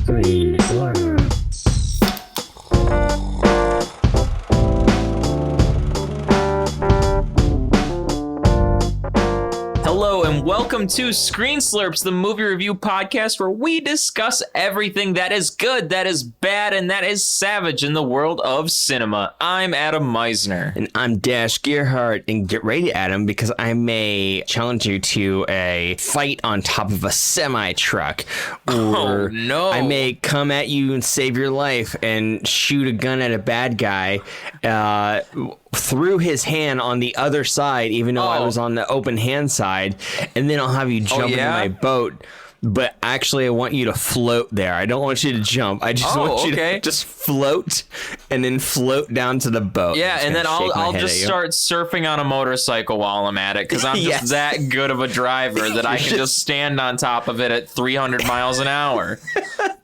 3, 1. Hello and welcome to Screen Slurps, the movie review podcast where we discuss everything that is good, that is bad, and that is savage in the world of cinema. I'm Adam Meisner. And I'm Dash Gearhart, and get ready, Adam, because I may challenge you to a fight on top of a semi-truck. Or no. I may come at you and save your life and shoot a gun at a bad guy through his hand on the other side, even though I was on the open hand side, and then I'll have you jump into my boat. But actually, I want you to float there. I don't want you to jump. I just want you to just float and then float down to the boat. Yeah, and then I'll just start surfing on a motorcycle while I'm at it, because I'm just that good of a driver that I can just stand on top of it at 300 miles an hour.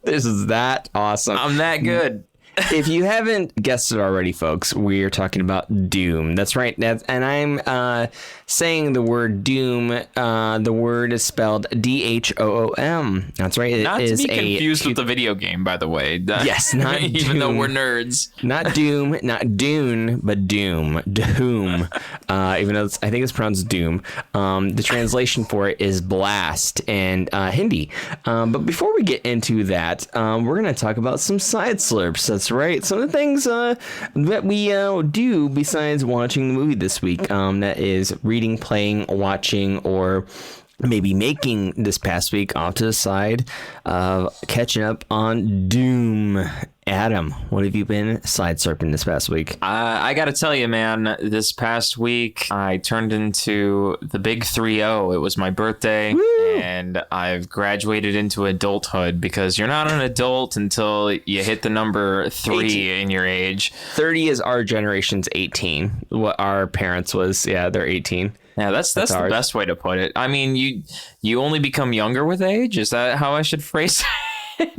This is that awesome. I'm that good. If you haven't guessed it already, folks, we are talking about Dhoom. That's right. And I'm saying the word Dhoom. The word is spelled D-H-O-O-M. That's right. Not to be confused with the video game, by the way. Yes, not even Doom. though we're nerds. Not Doom, not Dune, but Doom. Doom. Even though I think it's pronounced Doom. The translation for it is blast in Hindi. But before we get into that, we're going to talk about some side slurps. That's right. Some of the things that we do besides watching the movie this week. That is reading, playing, watching, or maybe making this past week off to the side of catching up on Doom. Adam, what have you been side surfing this past week? I got to tell you, man, this past week I turned into the big 3-0. It was my birthday. Woo! And I've graduated into adulthood, because you're not an adult until you hit the number 3 18. In your age. 30 is our generation's 18. What our parents was, they're 18. Yeah, that's the best way to put it. I mean, you only become younger with age? Is that how I should phrase it?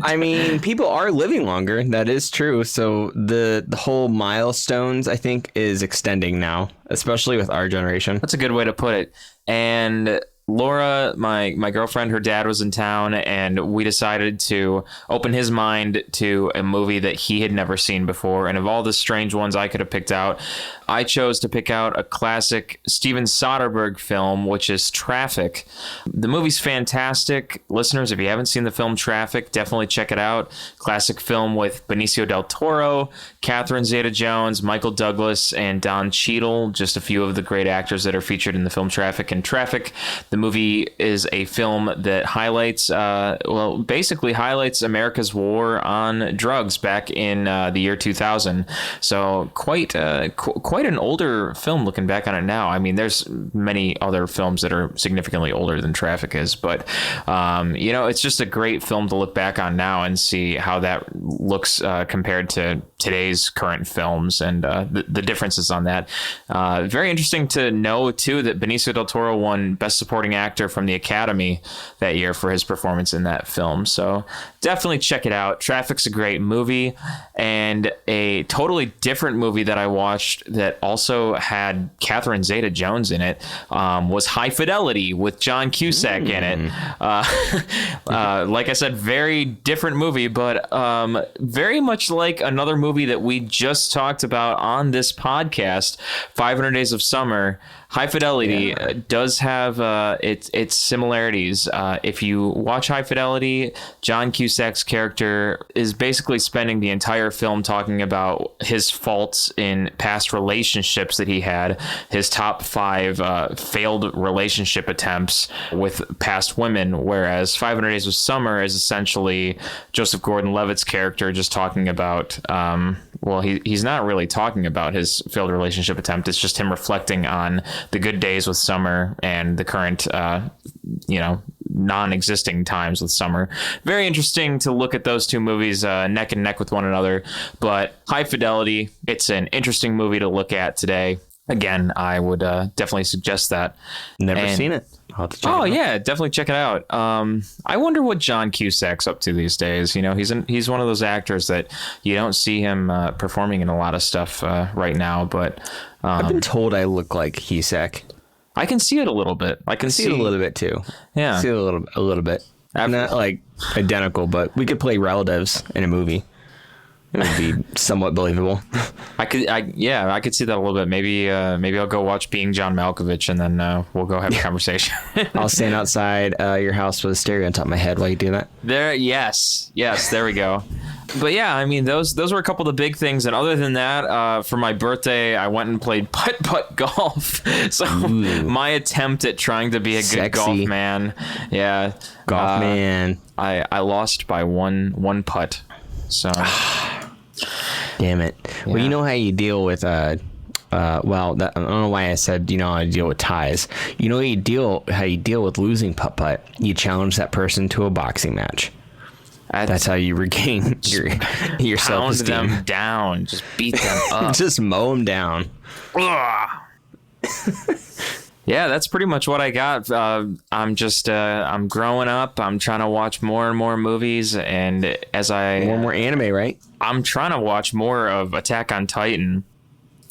I mean, people are living longer. That is true. So the whole milestones, I think, is extending now, especially with our generation. That's a good way to put it. And Laura, my girlfriend, her dad was in town, and we decided to open his mind to a movie that he had never seen before. And of all the strange ones I could have picked out, I chose to pick out a classic Steven Soderbergh film, which is Traffic. The movie's fantastic. Listeners, if you haven't seen the film Traffic, definitely check it out. Classic film with Benicio del Toro, Catherine Zeta-Jones, Michael Douglas, and Don Cheadle, just a few of the great actors that are featured in the film Traffic. And Traffic, the movie is a film that highlights, basically highlights America's war on drugs back in the year 2000. So quite an older film looking back on it now. I mean, there's many other films that are significantly older than Traffic is, but it's just a great film to look back on now and see how that looks compared to today's current films, and the differences on that. Very interesting to know too that Benicio del Toro won Best Supporting Actor from the Academy that year for his performance in that film. So definitely check it out. Traffic's a great movie. And a totally different movie that I watched that also had Catherine Zeta-Jones in it was High Fidelity with John Cusack in it. Like I said, very different movie, but very much like another movie that we just talked about on this podcast, 500 Days of Summer. High Fidelity does have its similarities. If you watch High Fidelity, John Cusack's character is basically spending the entire film talking about his faults in past relationships that he had, his top 5 failed relationship attempts with past women, whereas 500 Days of Summer is essentially Joseph Gordon-Levitt's character just talking about, he's not really talking about his failed relationship attempt. It's just him reflecting on the good days with Summer and the current, non-existing times with Summer. Very interesting to look at those two movies neck and neck with one another. But High Fidelity, it's an interesting movie to look at today. Again, I would definitely suggest that. Never seen it. I'll have to check it out. Yeah, definitely check it out. I wonder what John Cusack's up to these days. You know, he's one of those actors that you don't see him performing in a lot of stuff right now. But I've been told I look like Cusack. I can see it a little bit. I can see it a little bit too. Yeah, see it a little bit. Not like identical, but we could play relatives in a movie. It would be somewhat believable. I could see that a little bit. Maybe I'll go watch Being John Malkovich, and then we'll go have a conversation. I'll stand outside your house with a stereo on top of my head while you do that. Yes, there we go. But yeah, I mean, those were a couple of the big things. And other than that, for my birthday, I went and played putt-putt golf. So my attempt at trying to be a good golf man. Yeah. Golf man. I lost by one putt. So... Damn it. Yeah. Well, you know how you deal with I don't know why I said how you deal with ties. You know how you deal with losing putt-putt. You challenge that person to a boxing match. That's how you regain your self-esteem. Pound them down. Just beat them up. Just mow them down. Yeah, that's pretty much what I got. I'm growing up. I'm trying to watch more and more movies, and more and more anime, right? I'm trying to watch more of Attack on Titan.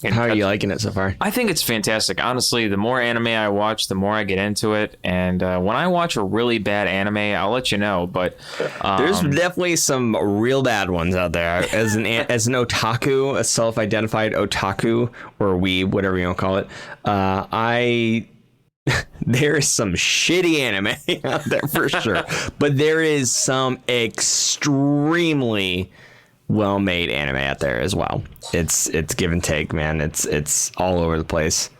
And how are you liking it so far? I think it's fantastic. Honestly, the more anime I watch, the more I get into it. And when I watch a really bad anime, I'll let you know. But there's definitely some real bad ones out there. As an otaku, a self-identified otaku or weeb, whatever you want to call it, there's some shitty anime out there for sure. But there is some extremely well-made anime out there as well. It's give and take, man. It's all over the place.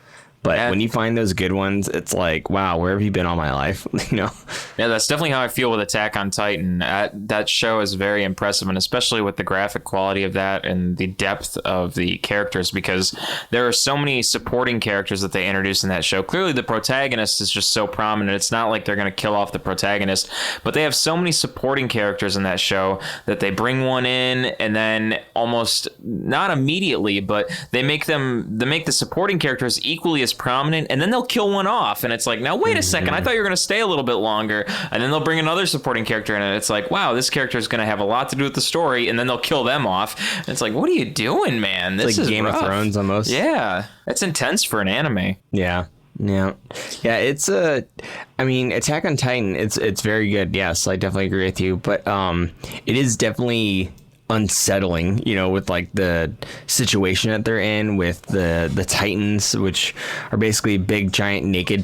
But when you find those good ones, it's like, wow, where have you been all my life? Yeah, that's definitely how I feel with Attack on Titan. That show is very impressive, and especially with the graphic quality of that and the depth of the characters, because there are so many supporting characters that they introduce in that show. Clearly, the protagonist is just so prominent. It's not like they're going to kill off the protagonist, but they have so many supporting characters in that show that they bring one in, and then almost not immediately, but they make the supporting characters equally as prominent, and then they'll kill one off, and it's like, now wait a second, I thought you were going to stay a little bit longer, and then they'll bring another supporting character in, and it's like, wow, this character is going to have a lot to do with the story, and then they'll kill them off, and it's like, what are you doing, man? This is Game rough. of Thrones almost. Yeah, it's intense for an anime. Yeah. It's Attack on Titan, it's very good. Yes, I definitely agree with you, but it is definitely unsettling, with like the situation that they're in with the Titans, which are basically big giant naked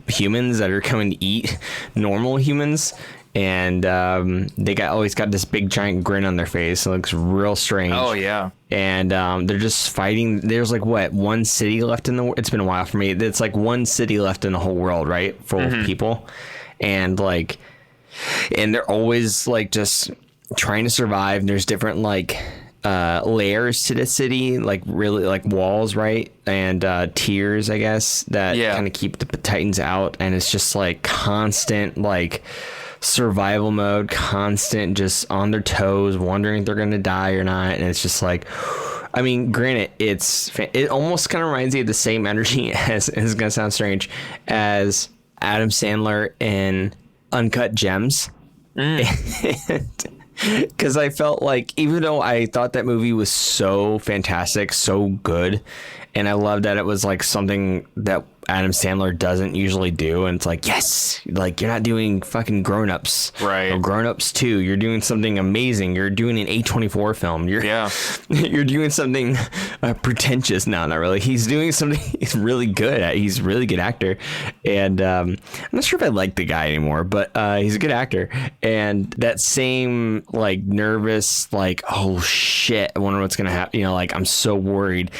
humans that are coming to eat normal humans, and they always got this big giant grin on their face. It looks real strange. Oh yeah. And they're just fighting. There's like one city left in the world. It's been a while for me. It's like one city left in the whole world, right, full of people, and they're always like just trying to survive. There's different layers to the city, like really like walls, right, and tiers, I guess, that kind of keep the Titans out, and it's just like constant like survival mode, constant just on their toes, wondering if they're gonna die or not, and it's just like, I mean, granted, it almost kind of reminds you of the same energy as, it's gonna sound strange, as Adam Sandler in Uncut Gems. Because I felt like, even though I thought that movie was so fantastic, so good, and I love that it was like something that Adam Sandler doesn't usually do, and it's like, yes, like, you're not doing fucking Grown Ups, right? Or Grown Ups 2. You're doing something amazing. You're doing an A24 film. You're doing something pretentious. No, not really. He's doing something he's really good at. He's a really good actor, and I'm not sure if I like the guy anymore, but he's a good actor. And that same like nervous, like, oh shit, I wonder what's gonna happen. Like, I'm so worried.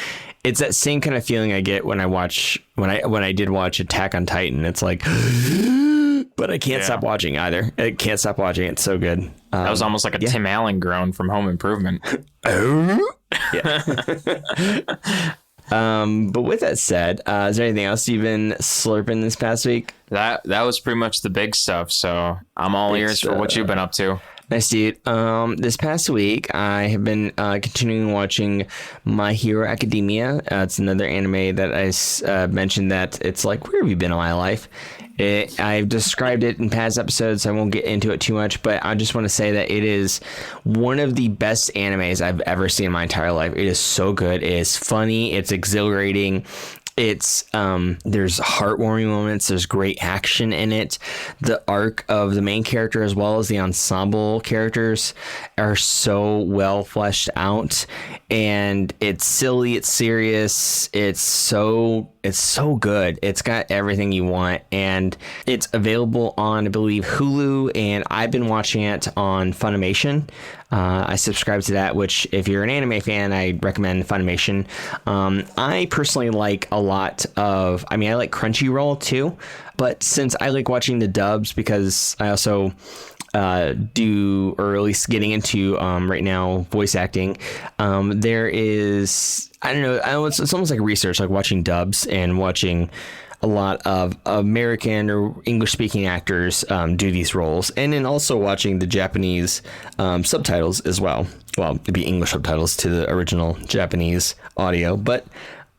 It's that same kind of feeling I get when I did watch Attack on Titan. It's like, but I can't stop watching either. I can't stop watching. It's so good. That was almost like a Tim Allen groan from Home Improvement. Yeah. But with that said, is there anything else you've been slurping this past week? That was pretty much the big stuff. So I'm all ears for what you've been up to. Nice, dude. This past week, I have been continuing watching My Hero Academia. It's another anime that I mentioned that it's like, where have you been all my life? I've described it in past episodes, so I won't get into it too much, but I just want to say that it is one of the best animes I've ever seen in my entire life. It is so good. It is funny. It's exhilarating. It's there's heartwarming moments. There's great action in it. The arc of the main character as well as the ensemble characters are so well fleshed out, and it's silly. It's serious. It's so good. It's got everything you want, and it's available on, I believe, Hulu, and I've been watching it on Funimation. I subscribe to that, which if you're an anime fan, I recommend Funimation. I personally like a lot of, I like Crunchyroll too, but since I like watching the dubs because I also do, or at least getting into right now, voice acting, there is, I don't know, it's almost like research, like watching dubs and watching a lot of American or English speaking actors do these roles, and then also watching the Japanese subtitles as well. Well, it'd be English subtitles to the original Japanese audio, but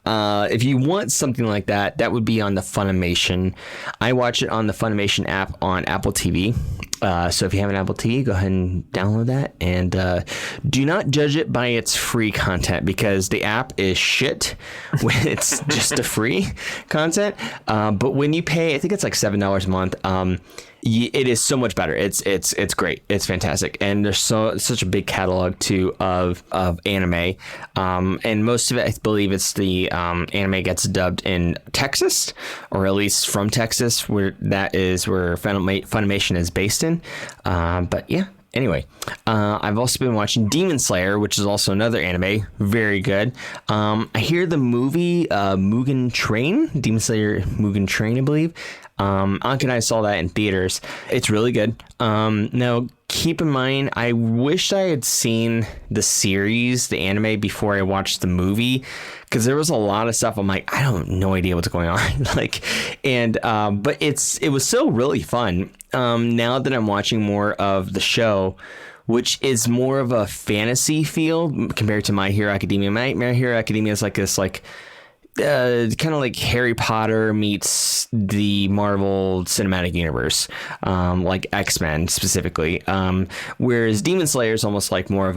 if you want something like that, that would be on the Funimation. I watch it on the Funimation app on Apple TV. So if you have an Apple TV, go ahead and download that, and do not judge it by its free content, because the app is shit when it's just a free content. But when you pay, I think it's like $7 a month. It is so much better. It's great. It's fantastic, and there's such a big catalog too of anime, and most of it, I believe, it's the anime gets dubbed in Texas, or at least from Texas, where that is where Funimation is based in. But yeah. Anyway, I've also been watching Demon Slayer, which is also another anime. Very good. I hear the movie Mugen Train, Demon Slayer Mugen Train, I believe. Anka and I saw that in theaters. It's really good. Now, keep in mind, I wish I had seen the series, the anime, before I watched the movie, because there was a lot of stuff I'm like, I don't no idea what's going on. But it was still really fun. Now that I'm watching more of the show, which is more of a fantasy feel compared to My Hero Academia. My Hero Academia is like this, kind of like Harry Potter meets the Marvel Cinematic Universe, like X-Men specifically. Whereas Demon Slayer is almost like more of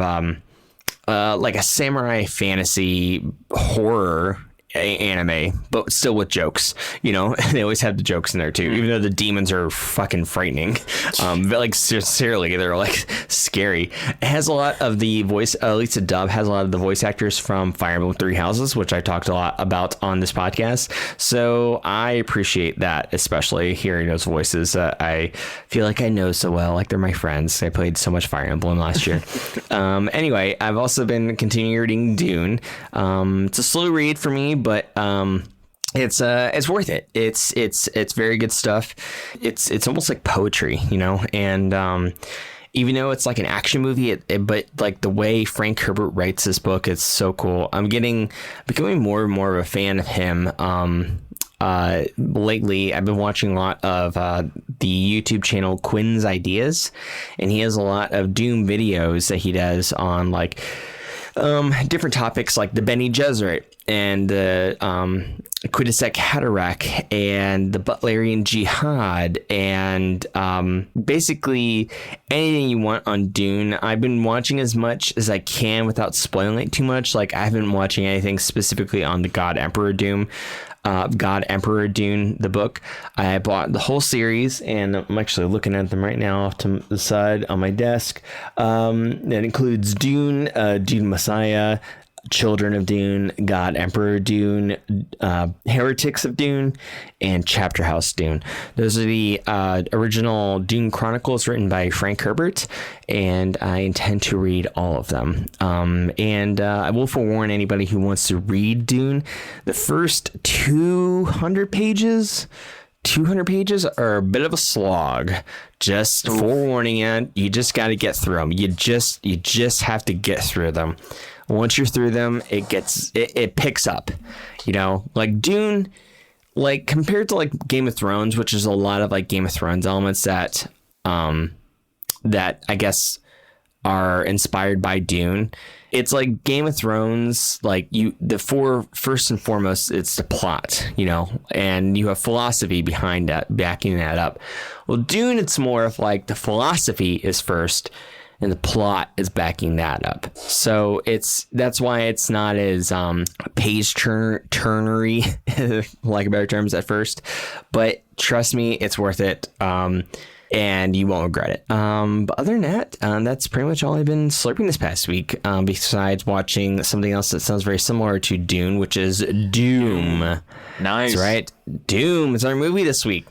like a samurai fantasy horror anime, but still with jokes. They always have the jokes in there too, even though the demons are fucking frightening. Like sincerely, they're like scary. It has a lot of the voice, at least the dub has a lot of the voice actors from Fire Emblem Three Houses, which I talked a lot about on this podcast. So I appreciate that, especially hearing those voices. I feel like I know so well, like they're my friends. I played so much Fire Emblem last year. Anyway, I've also been continuing reading Dune. It's a slow read for me, but it's worth it. It's very good stuff. It's almost like poetry, and even though it's like an action movie, but like the way Frank Herbert writes this book, it's so cool. I'm becoming more and more of a fan of him. Lately, I've been watching a lot of the YouTube channel Quinn's Ideas, and he has a lot of Doom videos that he does on like different topics, like the Bene Gesserit and the Quidditech Haderach and the Butlerian Jihad, and basically anything you want on Dune. I've been watching as much as I can without spoiling it too much. Like, I haven't been watching anything specifically on the God Emperor Dune, the book. I bought the whole series, and I'm actually looking at them right now off to the side on my desk. That includes Dune, Dune Messiah, Children of Dune, God Emperor Dune, Heretics of Dune, and Chapter House Dune. Those are the original Dune Chronicles written by Frank Herbert, and I intend to read all of them. And I will forewarn anybody who wants to read Dune, the first 200 pages are a bit of a slog. Just forewarning you just got to get through them. You just have to get through them. Once you're through them, it picks up, like Dune, like compared to like Game of Thrones, which is a lot of like Game of Thrones elements that I guess are inspired by Dune. It's like Game of Thrones, like first and foremost, it's the plot, and you have philosophy behind that, backing that up. Well, Dune, it's more of like the philosophy is first, and the plot is backing that up. So that's why it's not as page turnery, like better terms at first, but trust me, it's worth it. And you won't regret it. But other than that, that's pretty much all I've been slurping this past week. Besides watching something else that sounds very similar to Dune, which is Doom. Nice. That's right. Doom is our movie this week.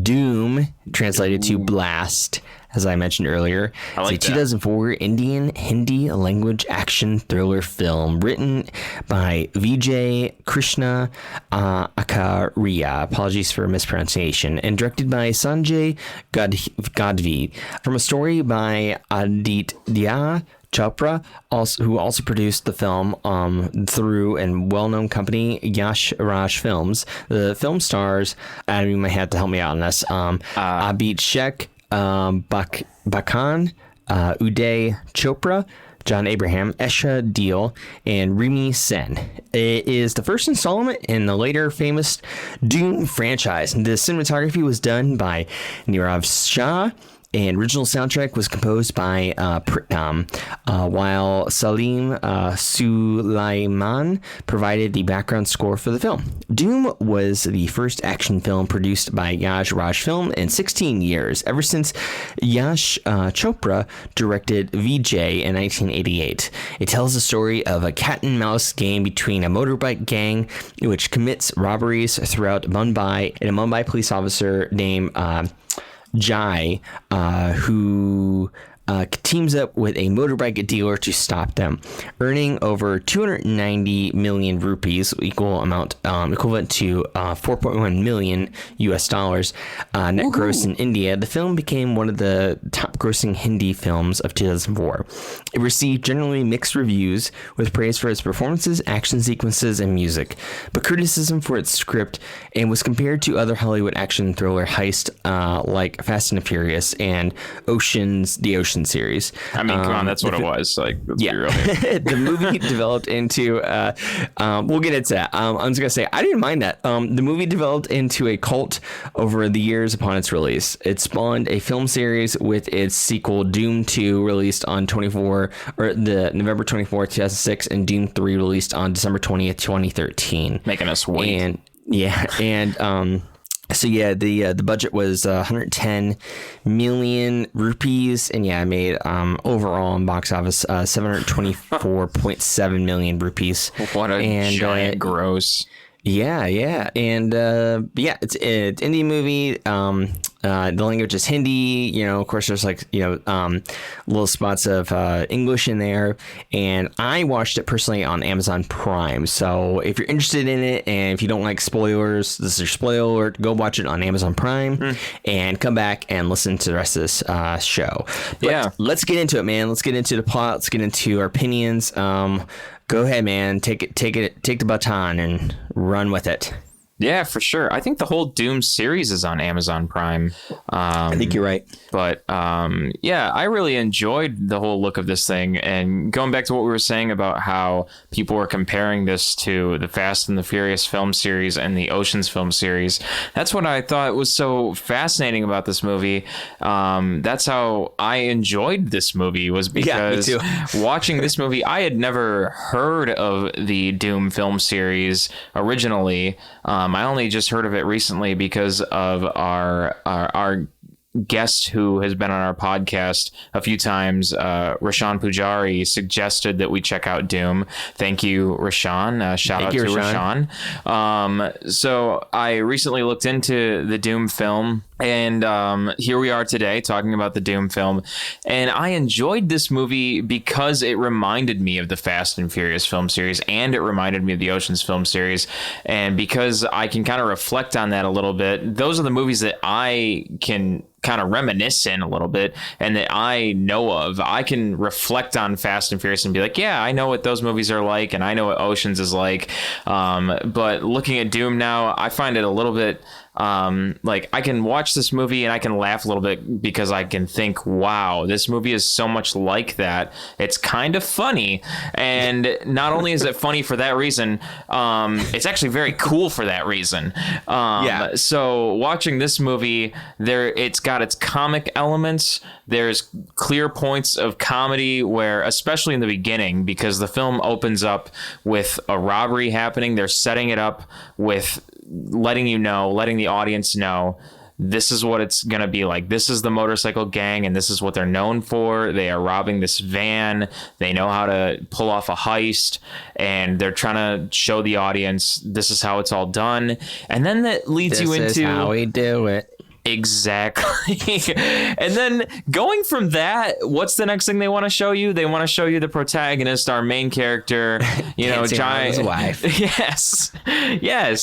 Doom, translated to Blast, as I mentioned earlier. It's a 2004 Indian Hindi language action thriller film written by Vijay Krishna Akaria. Apologies for mispronunciation. And directed by Sanjay Gadhvi. From a story by Aditya Chopra, who also produced the film through a well-known company, Yash Raj Films. The film stars, you might have to help me out on this, Abhishek Bachchan, Uday Chopra, John Abraham, Esha Deol, and Rimi Sen. It is the first installment in the later famous Dune franchise. The cinematography was done by Nirav Shah, and original soundtrack was composed by Pritnam, while Salim Sulaiman provided the background score for the film. Doom was the first action film produced by Yash Raj Film in 16 years, ever since Yash Chopra directed Vijay in 1988. It tells the story of a cat-and-mouse game between a motorbike gang which commits robberies throughout Mumbai and a Mumbai police officer named Jai, who teams up with a motorbike dealer to stop them, earning over 290 million rupees, equivalent to 4.1 million US dollars net gross in India. The film became one of the top grossing Hindi films of 2004. It received generally mixed reviews, with praise for its performances, action sequences, and music, but criticism for its script, and was compared to other Hollywood action thriller heist like Fast and the Furious and the Ocean series. I mean, come on, that's what it was. Like, let's be real. The movie developed into we'll get into that. I'm just gonna say I didn't mind that. The movie developed into a cult over the years upon its release. It spawned a film series with its sequel Doom 2 released on November 24th, 2006, and Doom 3 released on December 20th, 2013. Making us wait. So the budget was 110 million rupees, and it made overall in box office 724.7 million rupees. What a giant gross. Yeah, and it's an Indian movie. The language is Hindi. Of course, there's little spots of English in there. And I watched it personally on Amazon Prime. So if you're interested in it, and if you don't like spoilers, this is your spoiler alert. Go watch it on Amazon Prime, and come back and listen to the rest of this show. But let's get into it, man. Let's get into the plot. Let's get into our opinions. Go ahead, man. Take the baton and run with it. Yeah, for sure. I think the whole Doom series is on Amazon Prime. I think you're right. But I really enjoyed the whole look of this thing. And going back to what we were saying about how people were comparing this to the Fast and the Furious film series and the Oceans film series, that's what I thought was so fascinating about this movie. That's how I enjoyed this movie, was because watching this movie, I had never heard of the Doom film series originally. I only just heard of it recently because of our guest who has been on our podcast a few times, Rashan Pujari, suggested that we check out Doom. Thank you, Rashan. Shout out to Rashan. So I recently looked into the Doom film, and here we are today talking about the Doom film. And I enjoyed this movie because it reminded me of the Fast and Furious film series, and it reminded me of the Oceans film series. And because I can kind of reflect on that a little bit, those are the movies that I can kind of reminisce in a little bit and that I know of. I can reflect on Fast and Furious and be like, yeah, I know what those movies are like, and I know what Oceans is like. But looking at Doom now, I find it a little bit like I can watch this movie and I can laugh a little bit because I can think, wow, this movie is so much like that. It's kind of funny. And not only is it funny for that reason, it's actually very cool for that reason. So watching this movie, it's got its comic elements. There's clear points of comedy where, especially in the beginning, because the film opens up with a robbery happening, they're setting it up with letting the audience know this is what it's going to be like. This is the motorcycle gang, and this is what they're known for. They are robbing this van. They know how to pull off a heist, and they're trying to show the audience this is how it's all done. And then that leads you into... This is how we do it. Exactly. And then going from that, what's the next thing they want to show you? They want to show you the protagonist, our main character, Giant's wife. Yes.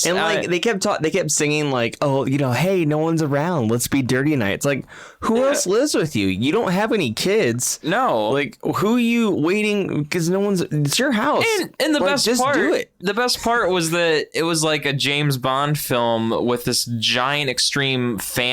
And like they kept singing like, oh, hey, no one's around. Let's be dirty tonight. It's like, who else lives with you? You don't have any kids. No. Like, who are you waiting? Because it's your house. And the best just part, do it. The best part was that it was like a James Bond film with this giant extreme fan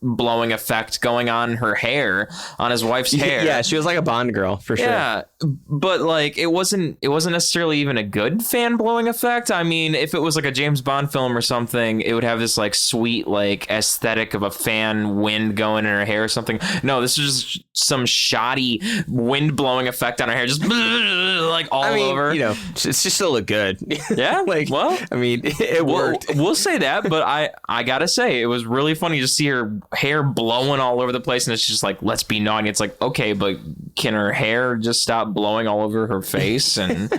blowing effect going on her hair, on his wife's hair. Yeah, she was like a Bond girl for sure. Yeah, but like it wasn't necessarily even a good fan blowing effect. I mean, if it was like a James Bond film or something, it would have this like sweet like aesthetic of a fan wind going in her hair or something. No, this is just some shoddy wind blowing effect on her hair, just like all over. She still look good. Yeah, like, well, I mean, it worked. We'll say that, but I gotta say it was really funny to see her hair blowing all over the place, and it's just like, let's be naughty. It's like, okay, but can her hair just stop blowing all over her face and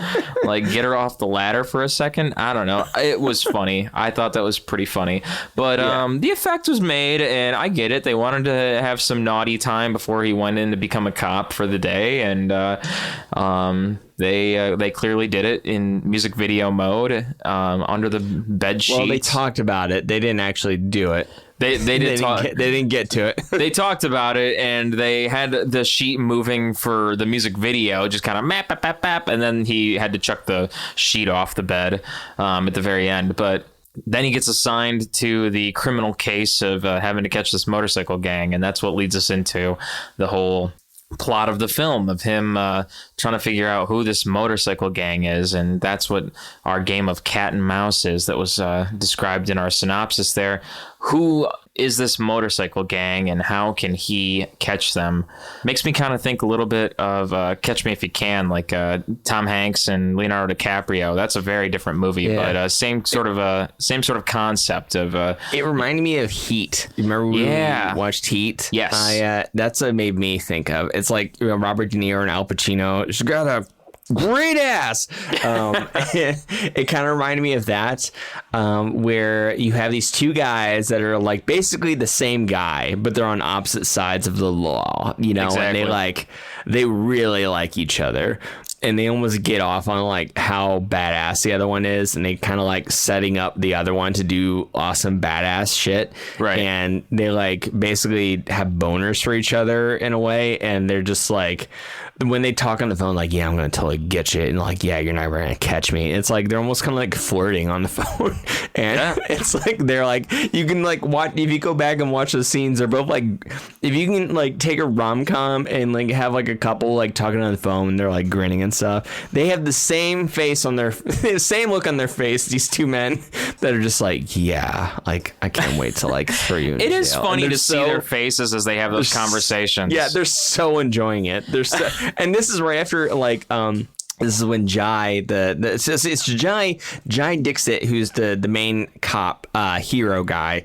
like get her off the ladder for a second? I don't know. It was funny. I thought that was pretty funny, but the effect was made, and I get it. They wanted to have some naughty time before he went in to become a cop for the day, and they clearly did it in music video mode, under the bed sheet. Well, they talked about it. They didn't actually do it. They didn't get to it. They talked about it, and they had the sheet moving for the music video, just kind of map, and then he had to chuck the sheet off the bed at the very end. But then he gets assigned to the criminal case of having to catch this motorcycle gang, and that's what leads us into the whole plot of the film, of him trying to figure out who this motorcycle gang is. And that's what our game of cat and mouse is that was described in our synopsis there. Who is this motorcycle gang, and how can he catch them? Makes me kind of think a little bit of Catch Me If You Can, like Tom Hanks and Leonardo DiCaprio. That's a very different movie, but same sort of concept of. It reminded me of Heat. You remember when we watched Heat? Yes. That's what made me think of. It's like Robert De Niro and Al Pacino. She's got a great ass. It kind of reminded me of that, where you have these two guys that are like basically the same guy, but they're on opposite sides of the law, exactly. And they really like each other, and they almost get off on like how badass the other one is, and they kind of like setting up the other one to do awesome badass shit, right? And they like basically have boners for each other in a way, and they're just like, when they talk on the phone, like, yeah, I'm going to totally get you. And like, yeah, you're never going to catch me. It's like, they're almost kind of like flirting on the phone. And it's like, they're like, you can like watch, if you go back and watch the scenes, they're both like, if you can like take a rom-com and like have like a couple like talking on the phone, they're like grinning and stuff. They have the same face on their, same look on their face. These two men that are just like, yeah, like, I can't wait to like throw you in It is jail. funny to see their faces as they have those conversations. Yeah, they're so enjoying it. They're so, and this is right after like this is when Jai it's Jai Dixit, who's the main cop hero guy.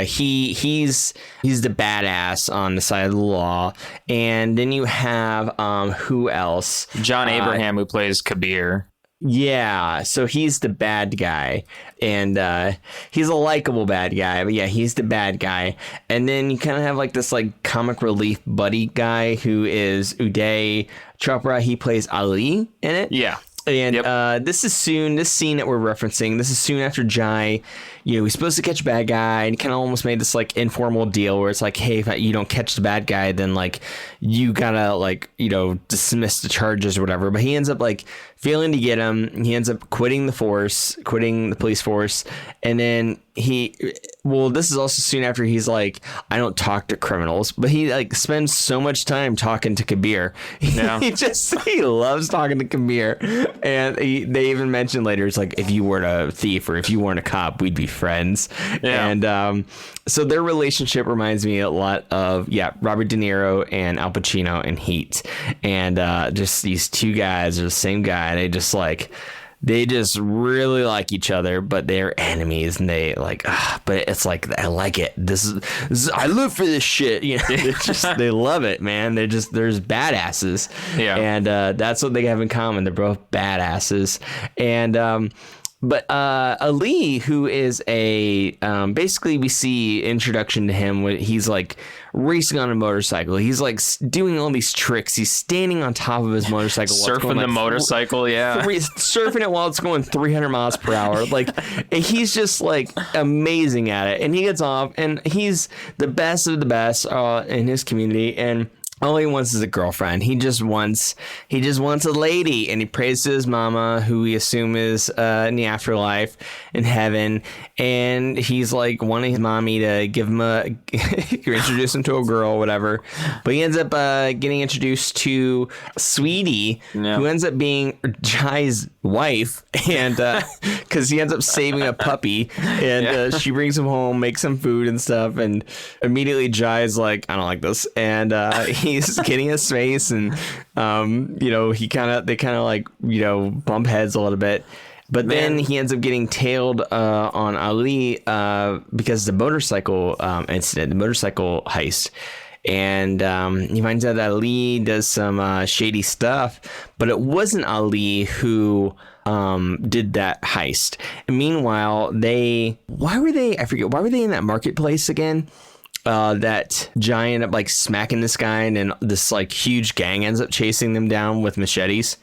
He's the badass on the side of the law, and then you have who else? John Abraham, who plays Kabir. Yeah, so he's the bad guy, and he's a likable bad guy, but yeah, he's the bad guy. And then you kind of have like this like comic relief buddy guy who is Uday Chopra. He plays Ali in it. Yeah. And this scene that we're referencing, this is soon after Jai, he's supposed to catch a bad guy, and he kind of almost made this like informal deal where it's like, hey, if you don't catch the bad guy, then like you gotta like, dismiss the charges or whatever. But he ends up like failing to get him. He ends up quitting the police force. And then this is also soon after he's like, I don't talk to criminals, but he like spends so much time talking to Kabir. Yeah. he loves talking to Kabir. And they even mentioned later, it's like, if you weren't a thief or if you weren't a cop, we'd be friends. Yeah. And so their relationship reminds me a lot of, Robert De Niro and Al Pacino in Heat. And just these two guys are the same guy. They just really like each other, but they're enemies, and they like, but it's like, I like it. This is I live for this shit. You know, they love it, man. There's badasses. Yeah. And that's what they have in common. They're both badasses. And, but Ali, who is basically we see introduction to him when he's like racing on a motorcycle. He's like doing all these tricks. He's standing on top of his motorcycle. Surfing the motorcycle, surfing it while it's going 300 miles per hour. Like, he's just like amazing at it. And he gets off, and he's the best of the best in his community. And all he wants is a girlfriend. He just wants a lady, and he prays to his mama, who we assume is in the afterlife in heaven. And he's like wanting his mommy to give him introduce him to a girl, whatever. But he ends up getting introduced to Sweetie, who ends up being Jai's wife, and because he ends up saving a puppy, and she brings him home, makes him food and stuff, and immediately Jai's like, I don't like this, and he's getting his face, and they kind of like bump heads a little bit. But then he ends up getting tailed on Ali because of the motorcycle incident, the motorcycle heist. And he finds out that Ali does some shady stuff, but it wasn't Ali who did that heist. And meanwhile, why were they in that marketplace again? That Jai ended up like smacking this guy, and then this like huge gang ends up chasing them down with machetes.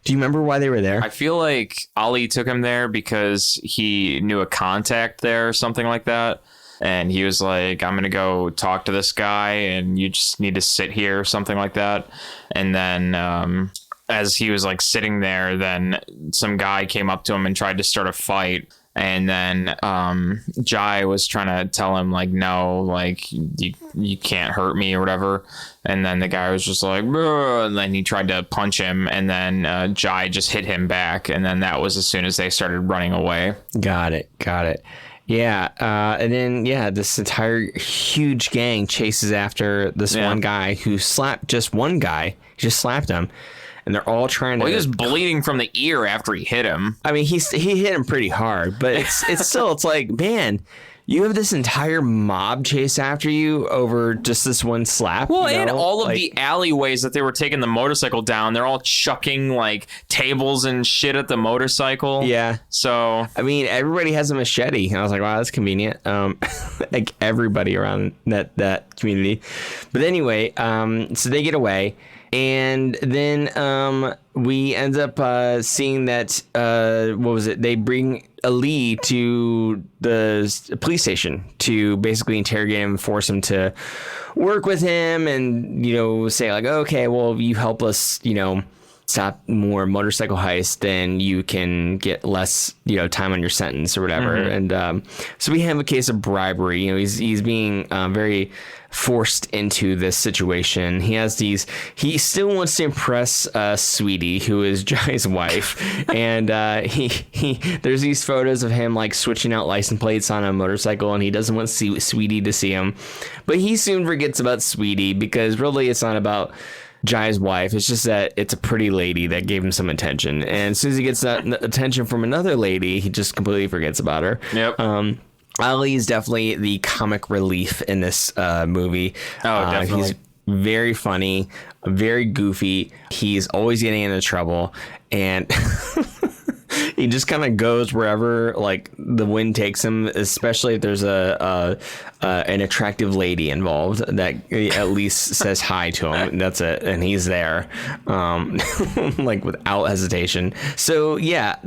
Do you remember why they were there? I feel like Ali took him there because he knew a contact there or something like that. And he was like, I'm going to go talk to this guy, and you just need to sit here or something like that. And then as he was like sitting there, then some guy came up to him and tried to start a fight. And then Jai was trying to tell him, like, no, like, you can't hurt me or whatever. And then the guy was just like, "Bruh," and then he tried to punch him. And then Jai just hit him back. And then that was as soon as they started running away. Got it. Yeah. And then, this entire huge gang chases after this one guy who slapped just one guy. He just slapped him. And they're all trying to... Well, he was bleeding from the ear after he hit him. I mean, he hit him pretty hard, but it's still, it's like, man, you have this entire mob chase after you over just this one slap. Well, and all of the alleyways that they were taking the motorcycle down, they're all chucking like tables and shit at the motorcycle. Yeah. So, I mean, everybody has a machete. And I was like, wow, that's convenient. Like everybody around that community. But anyway, so they get away. And then we end up seeing that, they bring Ali to the police station to basically interrogate him, force him to work with him, and, say like, okay, well, if you help us, stop more motorcycle heists, then you can get less, time on your sentence or whatever. Mm-hmm. And so we have a case of bribery. He's being very forced into this situation. He still wants to impress Sweetie, who is Jai's wife, and there's these photos of him like switching out license plates on a motorcycle, and he doesn't want Sweetie to see him, but he soon forgets about Sweetie because really it's not about Jai's wife. It's just that it's a pretty lady that gave him some attention, and as soon as he gets that attention from another lady, he just completely forgets about her. Yep. Ali is definitely the comic relief in this movie. Oh, definitely. He's very funny, very goofy. He's always getting into trouble, and he just kind of goes wherever like the wind takes him, especially if there's an attractive lady involved that at least says hi to him. And that's it, and he's there, like without hesitation. So I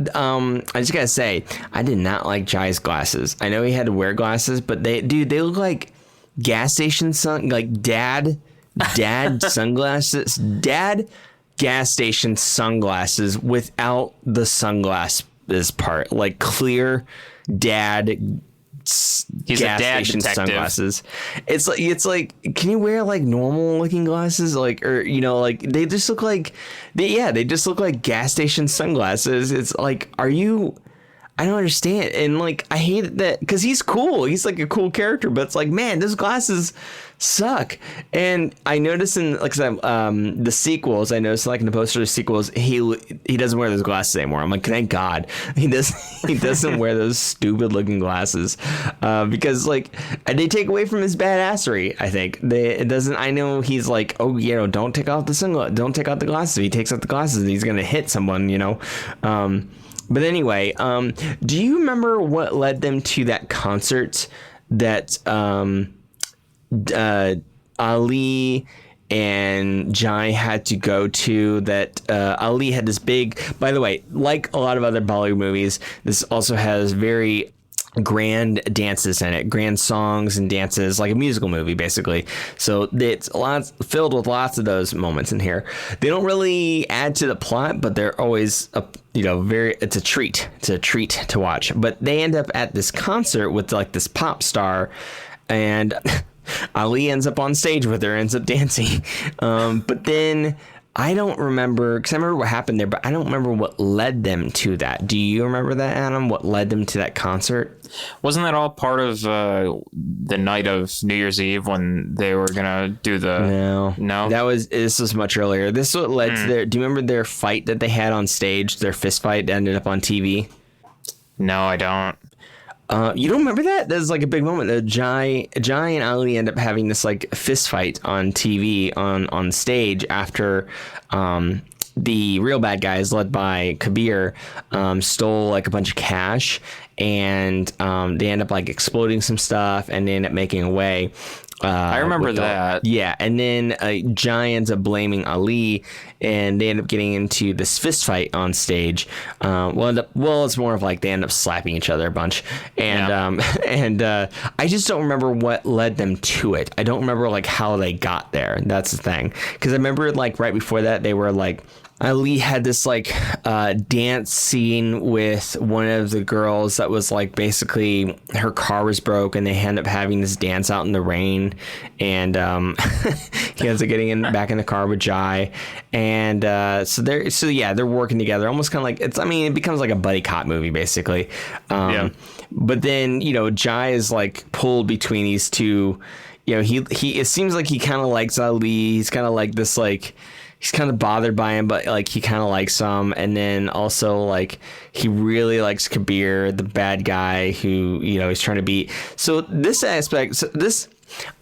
just gotta say, I did not like Jai's glasses. I know he had to wear glasses, but they look like gas station dad sunglasses, dad gas station sunglasses without the sunglasses part, like clear dad He's gas a dad station detective. sunglasses. It's like, can you wear like normal looking glasses? Like, or, you know, like they just look like, they just look like gas station sunglasses. It's like, I don't understand. And like, I hate that because he's cool. He's like a cool character, but it's like, man, those glasses suck. And I noticed in like the sequels, I noticed like in the poster of the sequels, he doesn't wear those glasses anymore. I'm like, thank God he doesn't wear those stupid looking glasses, because like they take away from his badassery. I think I know he's like, oh, you know, don't take off the glasses. If he takes off the glasses, he's gonna hit someone, you know. But anyway, do you remember what led them to that concert that Ali and Jai had to go to? That Ali had this big, by the way, like a lot of other Bollywood movies, this also has very grand dances in it, grand songs and dances, like a musical movie basically. So it's filled with lots of those moments in here. They don't really add to the plot, but they're always it's a treat to watch. But they end up at this concert with like this pop star, and Ali ends up on stage with her, ends up dancing, but then I don't remember, because I remember what happened there, but I don't remember what led them to that. Do you remember that, Adam? What led them to that concert? Wasn't that all part of the night of New Year's Eve when they were gonna do the? No. This was much earlier. This is what led to their. Do you remember their fight that they had on stage? Their fist fight that ended up on TV. No, I don't. You don't remember that? That was like a big moment. Jai and Ali end up having this like fist fight on TV on stage after the real bad guys, led by Kabir, stole like a bunch of cash, and they end up like exploding some stuff, and they end up making away. I remember that. Yeah, and then Jai ends up blaming Ali, and they end up getting into this fist fight on stage. It's more of like they end up slapping each other a bunch, and I just don't remember what led them to it. I don't remember like how they got there. That's the thing, because I remember like right before that they were like, Ali had this like dance scene with one of the girls that was like basically her car was broke, and they end up having this dance out in the rain, and he ends up getting back in the car with Jai, and so they're working together, almost kind of like it becomes like a buddy cop movie basically. But then Jai is like pulled between these two. He it seems like he kind of likes Ali. He's kind of like this like. He's kind of bothered by him, but like he kind of likes him. And then also like he really likes Kabir, the bad guy who, he's trying to beat. So this aspect,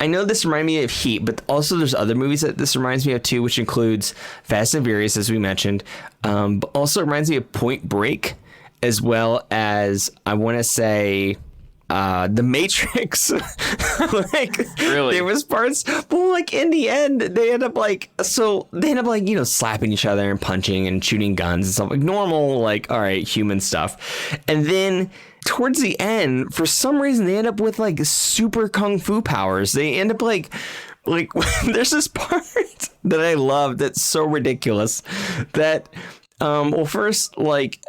I know this reminds me of Heat, but also there's other movies that this reminds me of too, which includes Fast and Furious, as we mentioned. But also reminds me of Point Break, as well as I want to say The Matrix. Like really, there was parts, but like in the end they end up like slapping each other and punching and shooting guns and stuff, like normal, like all right, human stuff. And then towards the end, for some reason they end up with like super kung fu powers. They end up like there's this part that I love that's so ridiculous that first like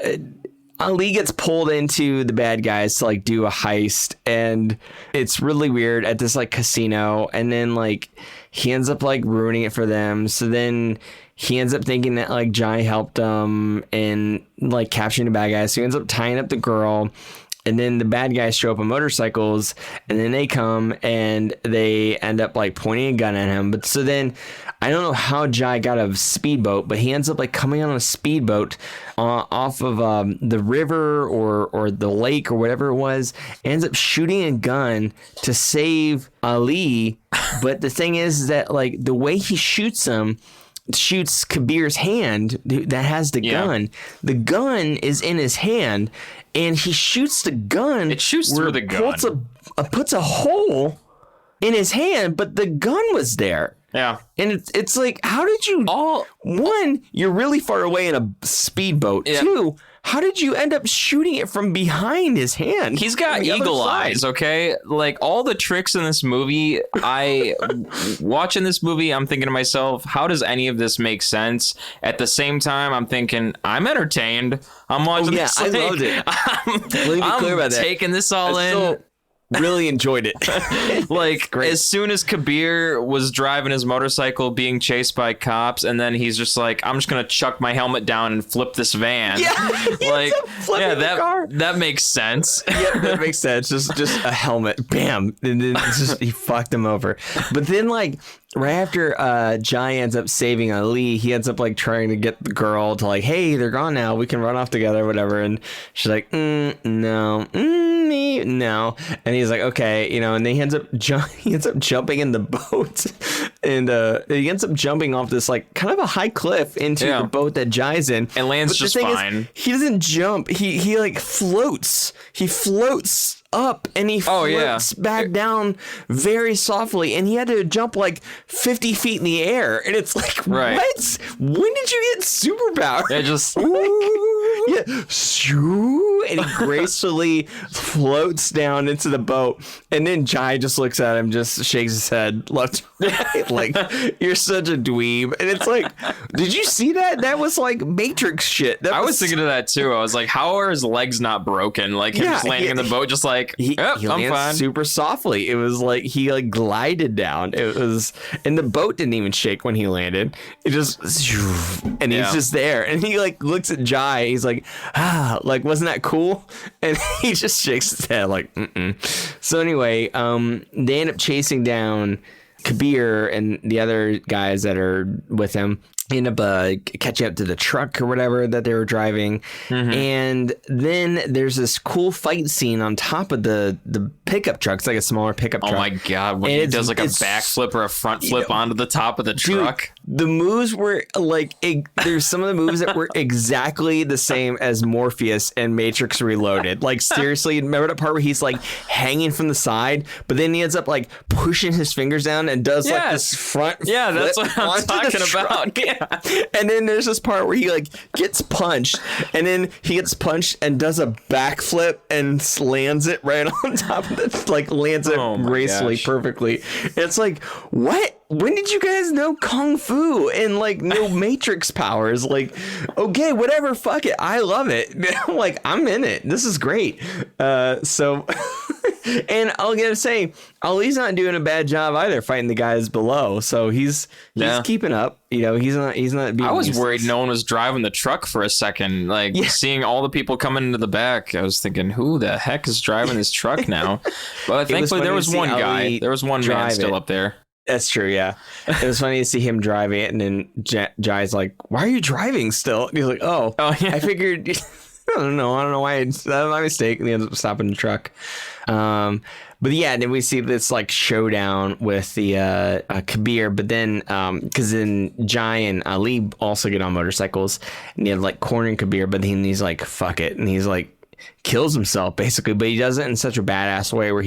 Ali gets pulled into the bad guys to like do a heist, and it's really weird at this like casino, and then like he ends up like ruining it for them. So then he ends up thinking that like Jai helped him in like capturing the bad guys. So he ends up tying up the girl, and then the bad guys show up on motorcycles, and then they come and they end up like pointing a gun at him. But so then I don't know how Jai got a speedboat, but he ends up like coming on a speedboat off of the river or the lake or whatever it was, ends up shooting a gun to save Ali. But the thing is that like the way he shoots Kabir's hand that has the gun. The gun is in his hand, and he shoots the gun. It shoots through the gun. Puts a hole in his hand, but the gun was there. Yeah. And it's like, how did you... One, you're really far away in a speedboat. Yeah. Two, how did you end up shooting it from behind his hand? He's got eagle eyes, okay? Like, all the tricks in this movie, watching this movie, I'm thinking to myself, how does any of this make sense? At the same time, I'm thinking, I'm entertained. I'm watching this. I loved it. Let me be clear about that. Taking this all in. really enjoyed it. Like, as soon as Kabir was driving his motorcycle being chased by cops, and then he's just like, I'm just going to chuck my helmet down and flip this van. Yeah. Like, yeah, the car. that makes sense. Yeah, that makes sense. Just a helmet. Bam. And then it's just, he fucked him over. But then, like, right after Jai ends up saving Ali, he ends up like trying to get the girl to like, hey, they're gone now. We can run off together, whatever. And she's like, no, me, no. And he's like, okay, you know. And then he ends up jumping in the boat, and he ends up jumping off this like kind of a high cliff into the boat that Jai's in, and lands just fine. He doesn't jump. He like floats. He floats up and he floats back down very softly, and he had to jump like 50 feet in the air, and it's like, what? When did you get superpowers? Yeah, just and he gracefully floats down into the boat, and then Jai just looks at him, just shakes his head left to right, like, you're such a dweeb. And it's like, did you see that? That was like Matrix shit. I was thinking of that too. I was like, how are his legs not broken? Like him just landing in the boat, just like, he I'm fine. Super softly. It was like he like glided down. It was, and the boat didn't even shake when he landed. It just, and he's just there, and he like looks at Jai. He's like, like, wasn't that cool? And he just shakes his head like, So anyway, they end up chasing down Kabir and the other guys that are with him. End up catching up to the truck or whatever that they were driving, and then there's this cool fight scene on top of the pickup truck. It's like a smaller pickup truck. Oh my god! When he does like a backflip or a front flip onto the top of the truck. The moves were like, there's some of the moves that were exactly the same as Morpheus and Matrix Reloaded. Like, seriously, remember that part where he's like hanging from the side, but then he ends up like pushing his fingers down and does like this front flip. Yeah, that's what I'm talking about. Yeah. And then there's this part where he like gets punched, and then he gets punched and does a backflip and lands it right on top of it, like lands it gracefully, perfectly. It's like, what? When did you guys know Kung Fu and like no Matrix powers? Like, okay, whatever, fuck it. I love it. Like, I'm in it. This is great. So, and I'll gotta say, Ali's not doing a bad job either fighting the guys below. So he's keeping up. You know, he's not being I was useless. worried no one was driving the truck for a second. Like, seeing all the people coming into the back, I was thinking, who the heck is driving this truck now? But thankfully there was one guy. There was one man still up there. That's true, yeah. It was funny to see him driving it, and then Jai's like, why are you driving still? And he's like, oh yeah. I figured, I don't know why. That was my mistake. And he ends up stopping the truck. But yeah, then we see this like showdown with the Kabir, but then because then Jai and Ali also get on motorcycles, and they have like cornering Kabir, but then he's like, fuck it, and he's like kills himself basically, but he does it in such a badass way where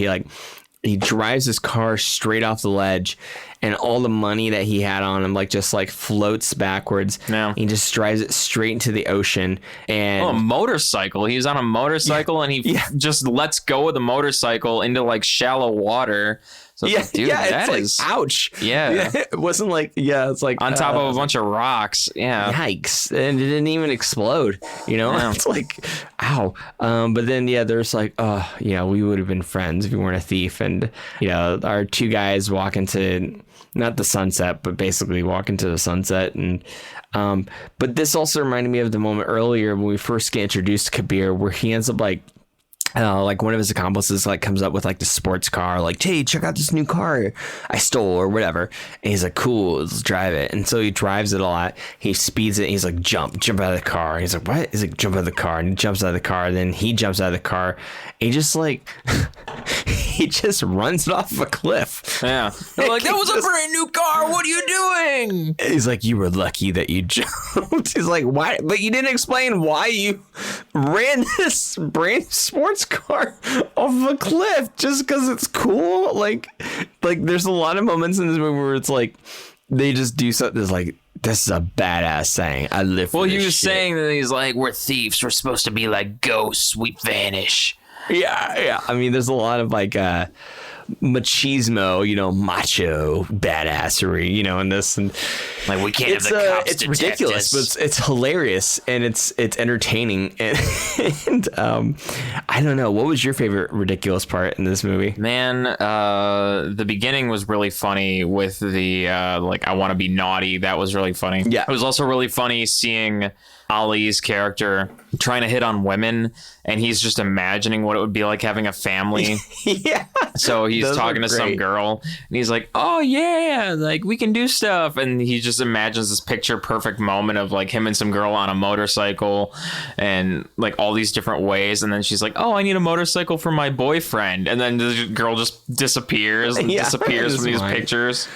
he drives his car straight off the ledge, and all the money that he had on him just floats backwards. No. He just drives it straight into the ocean. And a motorcycle. He's on a motorcycle, and he just lets go of the motorcycle into like shallow water. So it's dude, that it's is ouch. Yeah. It wasn't like it's like on top of a bunch of rocks. Yeah. Yikes. And it didn't even explode. You know? Yeah. It's like, ow. But then there's like, we would have been friends if you weren't a thief. And our two guys walk into not the sunset, but basically walk into the sunset. And but this also reminded me of the moment earlier when we first get introduced to Kabir, where he ends up like one of his accomplices comes up with the sports car, like, hey, check out this new car I stole or whatever. And he's like, cool, let's drive it. And so he drives it a lot. He speeds it. And he's like, jump out of the car. And he's like, what? He's like, jump out of the car. And he jumps out of the car. And then he jumps out of the car. He just he just runs it off of a cliff. Yeah. They're like, that was a brand new car. What are you doing? He's like, you were lucky that you jumped. He's like, why? But you didn't explain why you ran this brand new sports car off of a cliff just because it's cool. Like there's a lot of moments in this movie where it's like they just do something that's like, this is a badass saying. I live for this he was shit. saying that he's like, we're thieves, we're supposed to be like ghosts, we vanish. Yeah. I mean, there's a lot of machismo, macho badassery, in this, and like we can't have the cops it's ridiculous, but it's hilarious and it's entertaining, and I don't know, what was your favorite ridiculous part in this movie? Man, the beginning was really funny with the I want to be naughty. That was really funny. Yeah, it was also really funny seeing Ali's character trying to hit on women, and he's just imagining what it would be like having a family. Yeah. So he's talking to some girl, and he's like, "Oh yeah, like we can do stuff," and he just imagines this picture perfect moment of like him and some girl on a motorcycle, and like all these different ways. And then she's like, "Oh, I need a motorcycle for my boyfriend," and then the girl just disappears and disappears from these pictures.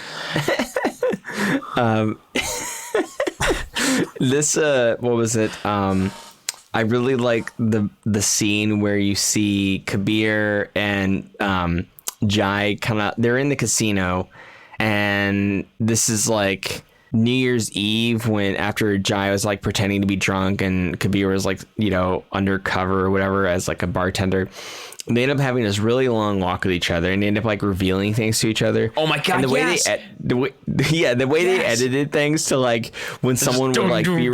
This what was it? I really like the scene where you see Kabir and Jai they're in the casino, and this is like New Year's Eve, when after Jai was like pretending to be drunk and Kabir was like, undercover or whatever as like a bartender. They end up having this really long walk with each other, and they end up like revealing things to each other. Oh my god! And the way they edited things to like when someone would like be,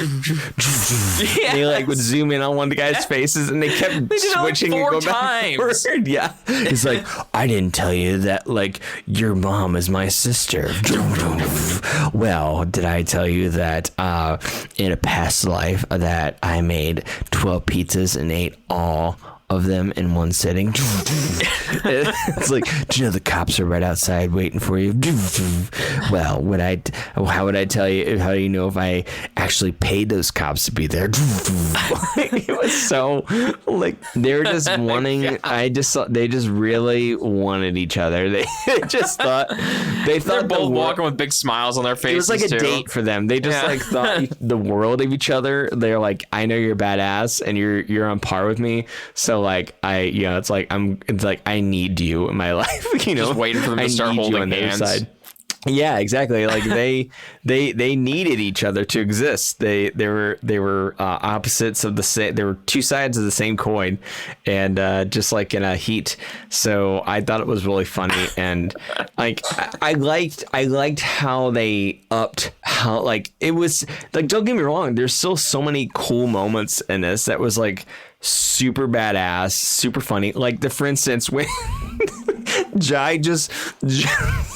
they like would zoom in on one of the guys' faces, and they kept switching like 4 and go times. Back. Yeah, it's like, I didn't tell you that like your mom is my sister. Well, did I tell you that in a past life that I made 12 pizzas and ate all of them in one sitting? It's like, do you know the cops are right outside waiting for you? Well, how would I tell you? How do you know if I actually paid those cops to be there? It was so like they were just wanting. They just really wanted each other. They just thought they're both walking with big smiles on their faces. It was like a date for them. They just like thought the world of each other. They're like, I know you're badass and you're on par with me. So like it's like I need you in my life. Just waiting for them to start holding hands. Yeah, exactly. Like they needed each other to exist. They were opposites of the same. They were two sides of the same coin, and just like in a heat. So I thought it was really funny, and like I liked how they upped how like it was like. Don't get me wrong. There's still so many cool moments in this that was like super badass, super funny. Like for instance, when Jai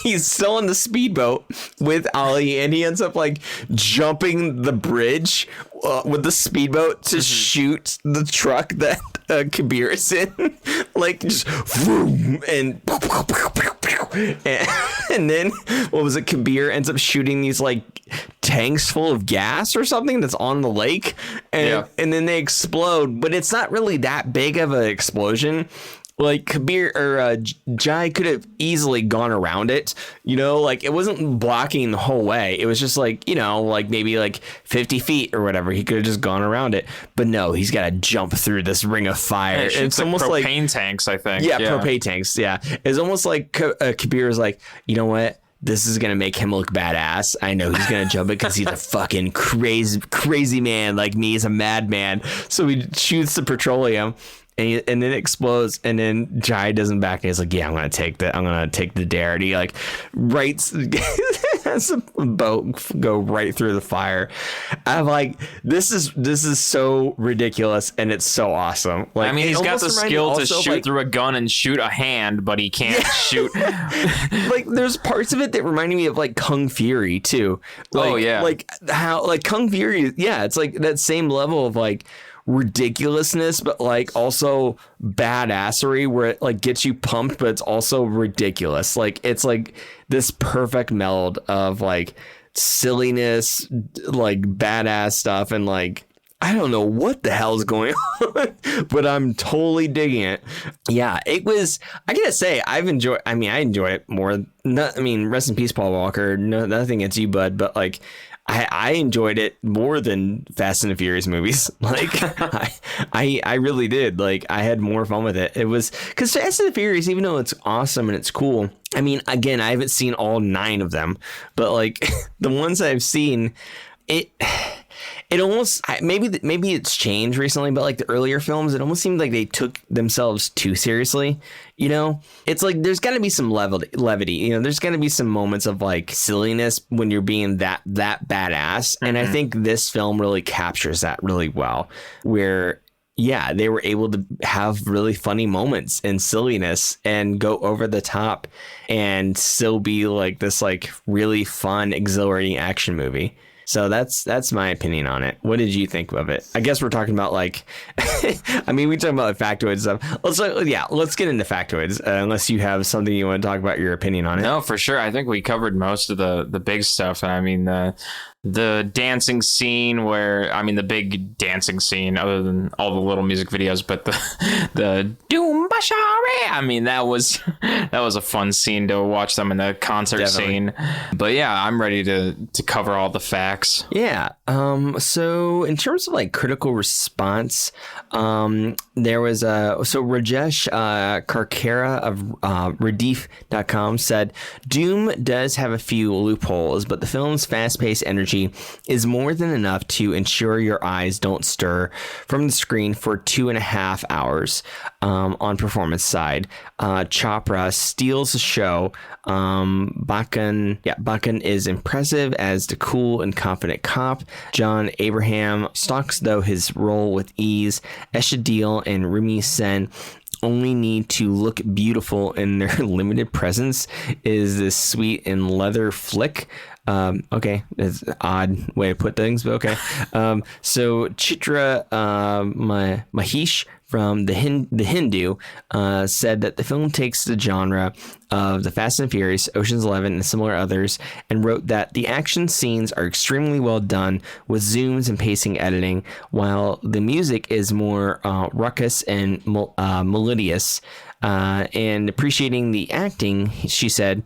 he's still in the speedboat with Ali, and he ends up like jumping the bridge with the speedboat to shoot the truck that Kabir is in, like just vroom, and then what was it? Kabir ends up shooting these like tanks full of gas or something that's on the lake, and then they explode, but it's not really that big of an explosion. Like Kabir or Jai could have easily gone around it, like it wasn't blocking the whole way. It was just like, like maybe like 50 feet or whatever. He could have just gone around it, but no, he's got to jump through this ring of fire. And it's almost like propane tanks, I think. Yeah, propane tanks. Yeah, it's almost like Kabir is like, you know what? This is going to make him look badass. I know he's going to jump it because he's a fucking crazy man like me. He's a madman. So he shoots the petroleum. And then it explodes, and then Jai doesn't back, and he's like, yeah, I'm gonna take the dare. And he like has the boat go right through the fire. I'm like, this is so ridiculous, and it's so awesome. Like, I mean, he's got the skill to shoot through a gun and shoot a hand, but he can't shoot. Like, there's parts of it that reminded me of like Kung Fury too. Like, like how like Kung Fury, it's like that same level of like ridiculousness, but like also badassery, where it like gets you pumped, but it's also ridiculous. Like it's like this perfect meld of like silliness, like badass stuff, and like I don't know what the hell's going on, but I'm totally digging it. Yeah, it was. I gotta say, I enjoy it more. Rest in peace, Paul Walker. No, nothing against you, bud, but like. I enjoyed it more than Fast and the Furious movies. Like I really did. Like I had more fun with it. It was because Fast and the Furious, even though it's awesome and it's cool. I mean, again, I haven't seen all 9 of them, but like the ones I've seen, it almost maybe it's changed recently, but like the earlier films, it almost seemed like they took themselves too seriously. You know, it's like there's got to be some levity. You know, there's got to be some moments of like silliness when you're being that badass, and I think this film really captures that really well. Where yeah, they were able to have really funny moments and silliness and go over the top and still be like this like really fun, exhilarating action movie. So that's my opinion on it. What did you think of it? I guess we're talking about like, I mean, we talking about like factoids stuff. Let's get into factoids. Unless you have something you want to talk about your opinion on it. No, for sure. I think we covered most of the big stuff. I mean, the dancing scene where, I mean, the big dancing scene other than all the little music videos, but the Dhoom Bashari, I mean, that was a fun scene to watch them in the concert scene. But yeah, I'm ready to cover all the facts. Yeah. So in terms of like critical response, there was Rajesh Karkera of Rediff.com said Dhoom does have a few loopholes, but the film's fast-paced energy is more than enough to ensure your eyes don't stir from the screen for 2.5 hours. On performance side, Chopra steals the show. Bachchan is impressive as the cool and confident cop. John Abraham stalks though his role with ease. Eshadil and Rumi Sen only need to look beautiful in their limited presence is this sweet and leather flick. Okay, it's an odd way to put things, but okay. So Chitra Mahesh from the Hindu said that the film takes the genre of the Fast and Furious, Ocean's 11, and similar others, and wrote that the action scenes are extremely well done with zooms and pacing editing, while the music is more ruckus and melodious. And appreciating the acting, she said,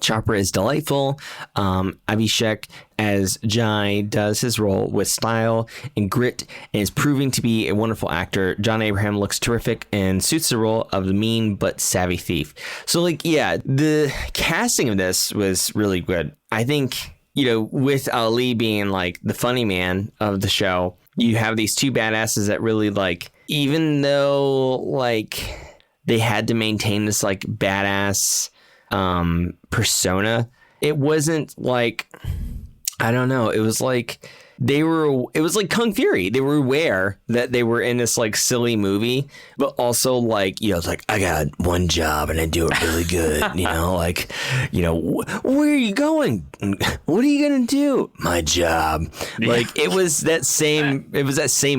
Chopra is delightful. Abhishek as Jai does his role with style and grit and is proving to be a wonderful actor. John Abraham looks terrific and suits the role of the mean but savvy thief. So like, yeah, the casting of this was really good. I think, you know, with Ali being like the funny man of the show, you have these two badasses that really like, even though like they had to maintain this like badass persona, it wasn't like, I don't know, it was like it was like Kung Fury. They were aware that they were in this like silly movie, but also like, you know, it's like, I got one job and I do it really good. You know, like, you know, where are you going? What are you going to do? My job. Like it was that same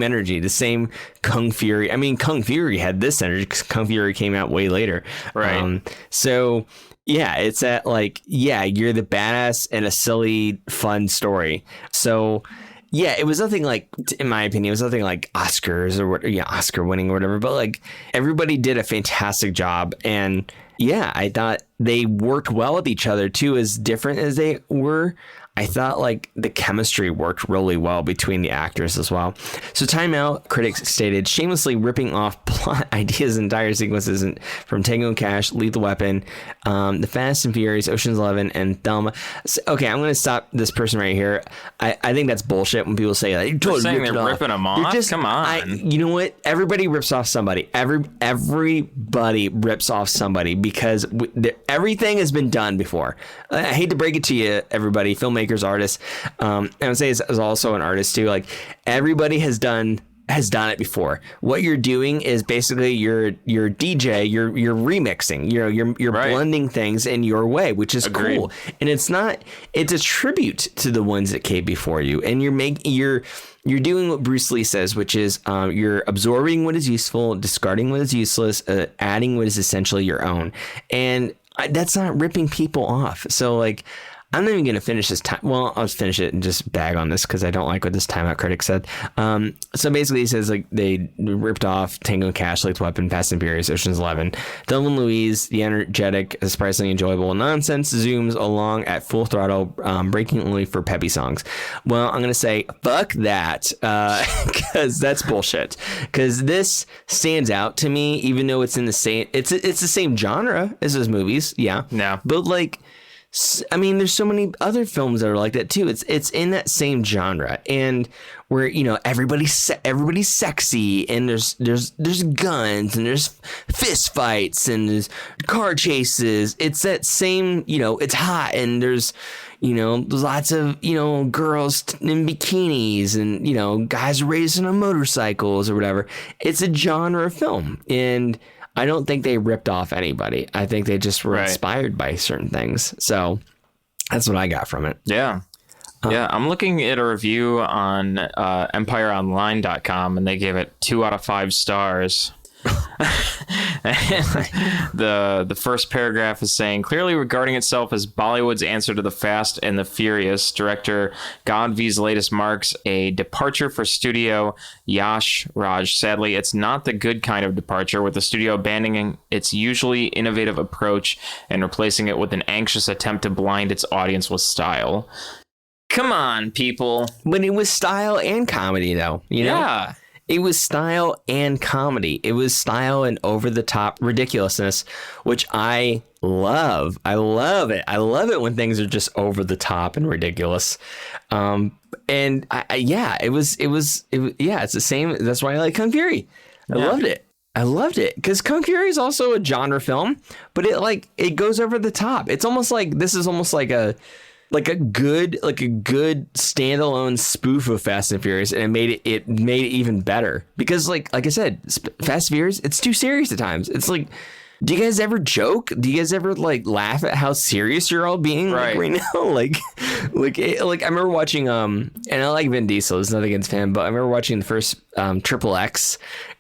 energy, the same Kung Fury. I mean, Kung Fury had this energy because Kung Fury came out way later. Right. So yeah, it's that like, yeah, you're the badass in a silly, fun story. So yeah, it was nothing like, in my opinion, it was nothing like Oscars or what, yeah, Oscar winning or whatever. But like everybody did a fantastic job. And yeah, I thought they worked well with each other too, as different as they were. I thought like the chemistry worked really well between the actors as well. So Time Out critics stated shamelessly ripping off plot ideas and entire sequences from Tango & Cash, Lethal Weapon, The Fast and Furious, Ocean's 11, and Thelma. So, okay, I'm going to stop this person right here. I think that's bullshit when people say that. You're totally ripping them off. Come on. You know what? Everybody rips off somebody. Everybody rips off somebody because everything has been done before. I hate to break it to you, everybody, filmmakers, artists. I would say as also an artist too. Like everybody has done it before. What you're doing is basically you're DJ, you're remixing, you're right, blending things in your way, which is Agreed. Cool. And it's a tribute to the ones that came before you. And you're doing what Bruce Lee says, which is you're absorbing what is useful, discarding what is useless, adding what is essentially your own. And that's not ripping people off. So like, I'm not even going to finish this time. Well, I'll just finish it and just bag on this because I don't like what this Time Out critic said. So basically he says like they ripped off Tango & Cash, Lethal Weapon, Fast and Furious, Ocean's 11. Thelma and Louise, the energetic, surprisingly enjoyable nonsense zooms along at full throttle, breaking only for peppy songs. Well, I'm going to say fuck that because that's bullshit. Because this stands out to me, even though it's in the same, it's the same genre as those movies. Yeah. No. But like, I mean, there's so many other films that are like that too. It's in that same genre, and where, you know, everybody's sexy, and there's guns, and there's fist fights, and there's car chases. It's that same, you know, it's hot, and there's, you know, there's lots of, you know, girls in bikinis, and, you know, guys racing on motorcycles or whatever. It's a genre of film, and I don't think they ripped off anybody. I think they just were inspired by certain things. So that's what I got from it. Yeah. Yeah, I'm looking at a review on empireonline.com, and they gave it 2 out of 5 stars. The first paragraph is saying, clearly regarding itself as Bollywood's answer to The Fast and the Furious, director Gadhvi's latest marks a departure for studio Yash Raj. Sadly, it's not the good kind of departure, with the studio abandoning its usually innovative approach and replacing it with an anxious attempt to blind its audience with style. Come on, people. But it was style and comedy, though. You know? Yeah. It was style and comedy. It was style and over-the-top ridiculousness, which I love. I love it. I love it when things are just over-the-top and ridiculous. And it's the same. That's why I like Kung Fury. I loved it. I loved it because Kung Fury is also a genre film, but it goes over the top. It's almost like this is almost like a good standalone spoof of Fast and Furious, and it made it even better because like I said, Fast and Furious, it's too serious at times. It's like, do you guys ever joke? Do you guys ever like laugh at how serious you're all being right now? like I remember watching and I like Vin Diesel. There's nothing against him, but I remember watching the first Triple X.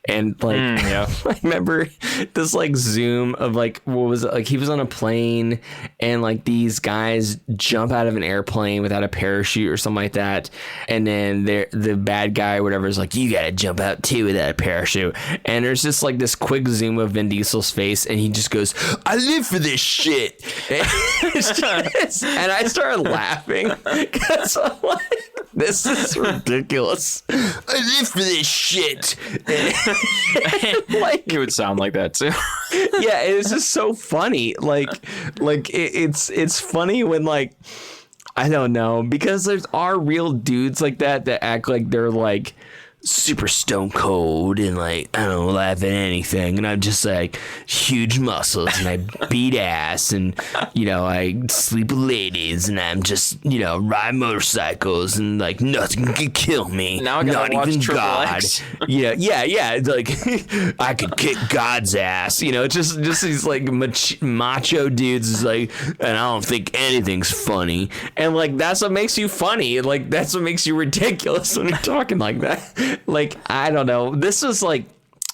And like, I remember this like zoom of like, what was it? Like he was on a plane and like these guys jump out of an airplane without a parachute or something like that. And then the bad guy or whatever is like, you got to jump out too without a parachute. And there's just like this quick zoom of Vin Diesel's face. And he just goes, I live for this shit. And I started laughing because I'm like, this is ridiculous. I live for this shit. Like, it would sound like that too. Yeah, it's just so funny. It's funny when like, I don't know, because there are real dudes like that act like they're like super stone cold and like, I don't laugh at anything, and I'm just like huge muscles and I beat ass and, you know, I sleep with ladies and I'm just, you know, ride motorcycles and like nothing can kill me. Now I gotta watch even Triple God. X. Yeah. It's like I could kick God's ass, you know, just these like macho dudes is like, and I don't think anything's funny, and like that's what makes you funny, like that's what makes you ridiculous when you're talking like that. Like, I don't know. This was like,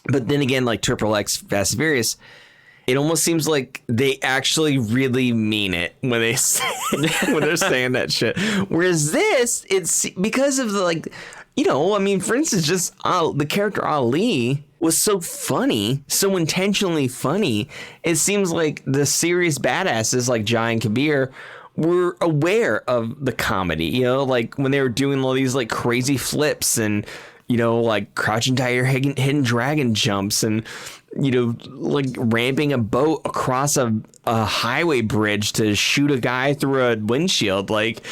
but then again, like Triple X Fast and Furious, it almost seems like they actually really mean it when they say, when they're saying that shit. Whereas this, it's because of the like, you know, I mean, for instance, just the character Ali was so funny, so intentionally funny. It seems like the serious badasses like Jai and Kabir were aware of the comedy, you know, like when they were doing all these like crazy flips and, you know, like crouching tiger hidden dragon jumps and, you know, like ramping a boat across a highway bridge to shoot a guy through a windshield. Like,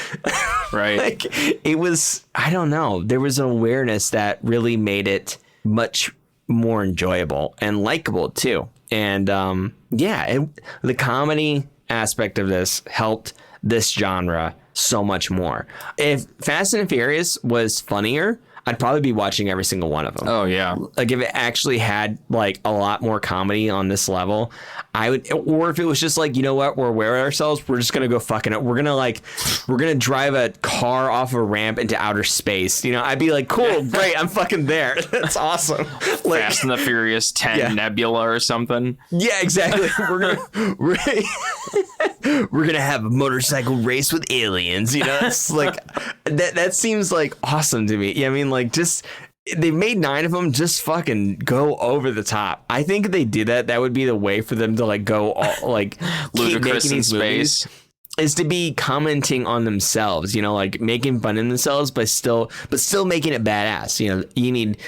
right. Like it was, I don't know. There was an awareness that really made it much more enjoyable and likable too. And the comedy aspect of this helped this genre so much more. If Fast and Furious was funnier, I'd probably be watching every single one of them. Oh yeah. Like if it actually had like a lot more comedy on this level, I would, or if it was just like, you know what, we're aware of ourselves, we're just gonna go fucking it. We're gonna drive a car off a ramp into outer space. You know, I'd be like, cool, great, I'm fucking there. That's awesome. Like, Fast and the Furious 10 Nebula or something. Yeah, exactly. We're gonna have a motorcycle race with aliens. You know, it's like that seems like awesome to me. Yeah, I mean, like just. They made 9 of them, just fucking go over the top. I think if they did that would be the way for them to like go all, like ludicrous in space. Is to be commenting on themselves, you know, like making fun of themselves, but still making it badass. You know, you need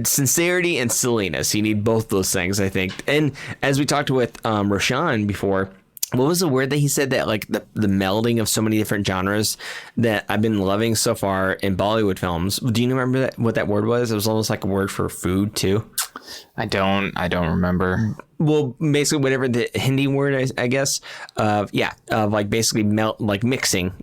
sincerity and silliness. You need both those things, I think. And as we talked with Roshan before, what was the word that he said, that like the melding of so many different genres that I've been loving so far in Bollywood films. Do you remember what that word was? It was almost like a word for food too. I don't remember. Well, basically whatever the Hindi word, I guess. Like basically mixing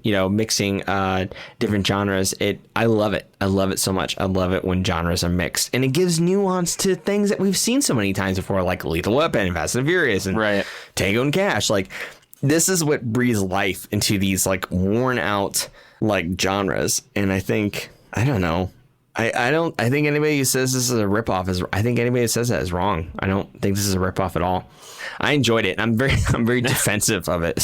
different genres. I love it. I love it so much. I love it when genres are mixed, and it gives nuance to things that we've seen so many times before, like Lethal Weapon and Fast and Furious and Tango and Cash. Like, this is what breathes life into these like worn out like genres. And I think, I don't know. I think anybody who says this is a ripoff I think anybody who says that is wrong. I don't think this is a ripoff at all. I enjoyed it. I'm very defensive of it.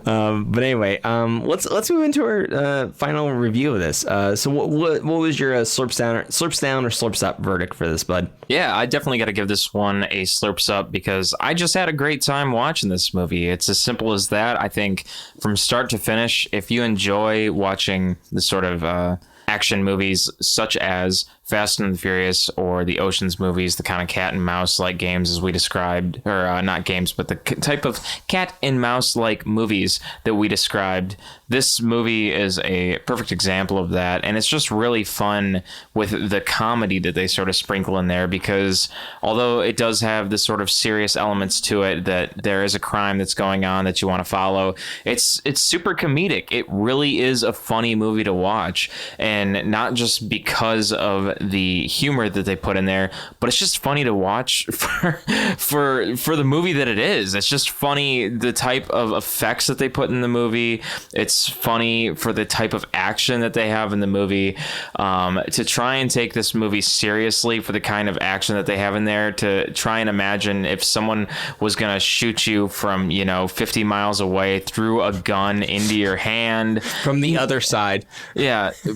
But anyway, let's move into our final review of this. So what was your slurps down or slurps up verdict for this, bud? Yeah, I definitely got to give this one a slurps up because I just had a great time watching this movie. It's as simple as that. I think from start to finish, if you enjoy watching the sort of action movies such as Fast and the Furious or the Ocean's movies, the kind of cat and mouse like games as we described, or not games, but the type of cat and mouse like movies that we described. This movie is a perfect example of that. And it's just really fun with the comedy that they sort of sprinkle in there, because although it does have this sort of serious elements to it, that there is a crime that's going on that you want to follow, it's super comedic. It really is a funny movie to watch, and not just because of the humor that they put in there, but it's just funny to watch for the movie that it is. It's just funny, the type of effects that they put in the movie. It's funny for the type of action that they have in the movie. To try and take this movie seriously for the kind of action that they have in there, to try and imagine if someone was going to shoot you from 50 miles away, through a gun into your hand from the other side,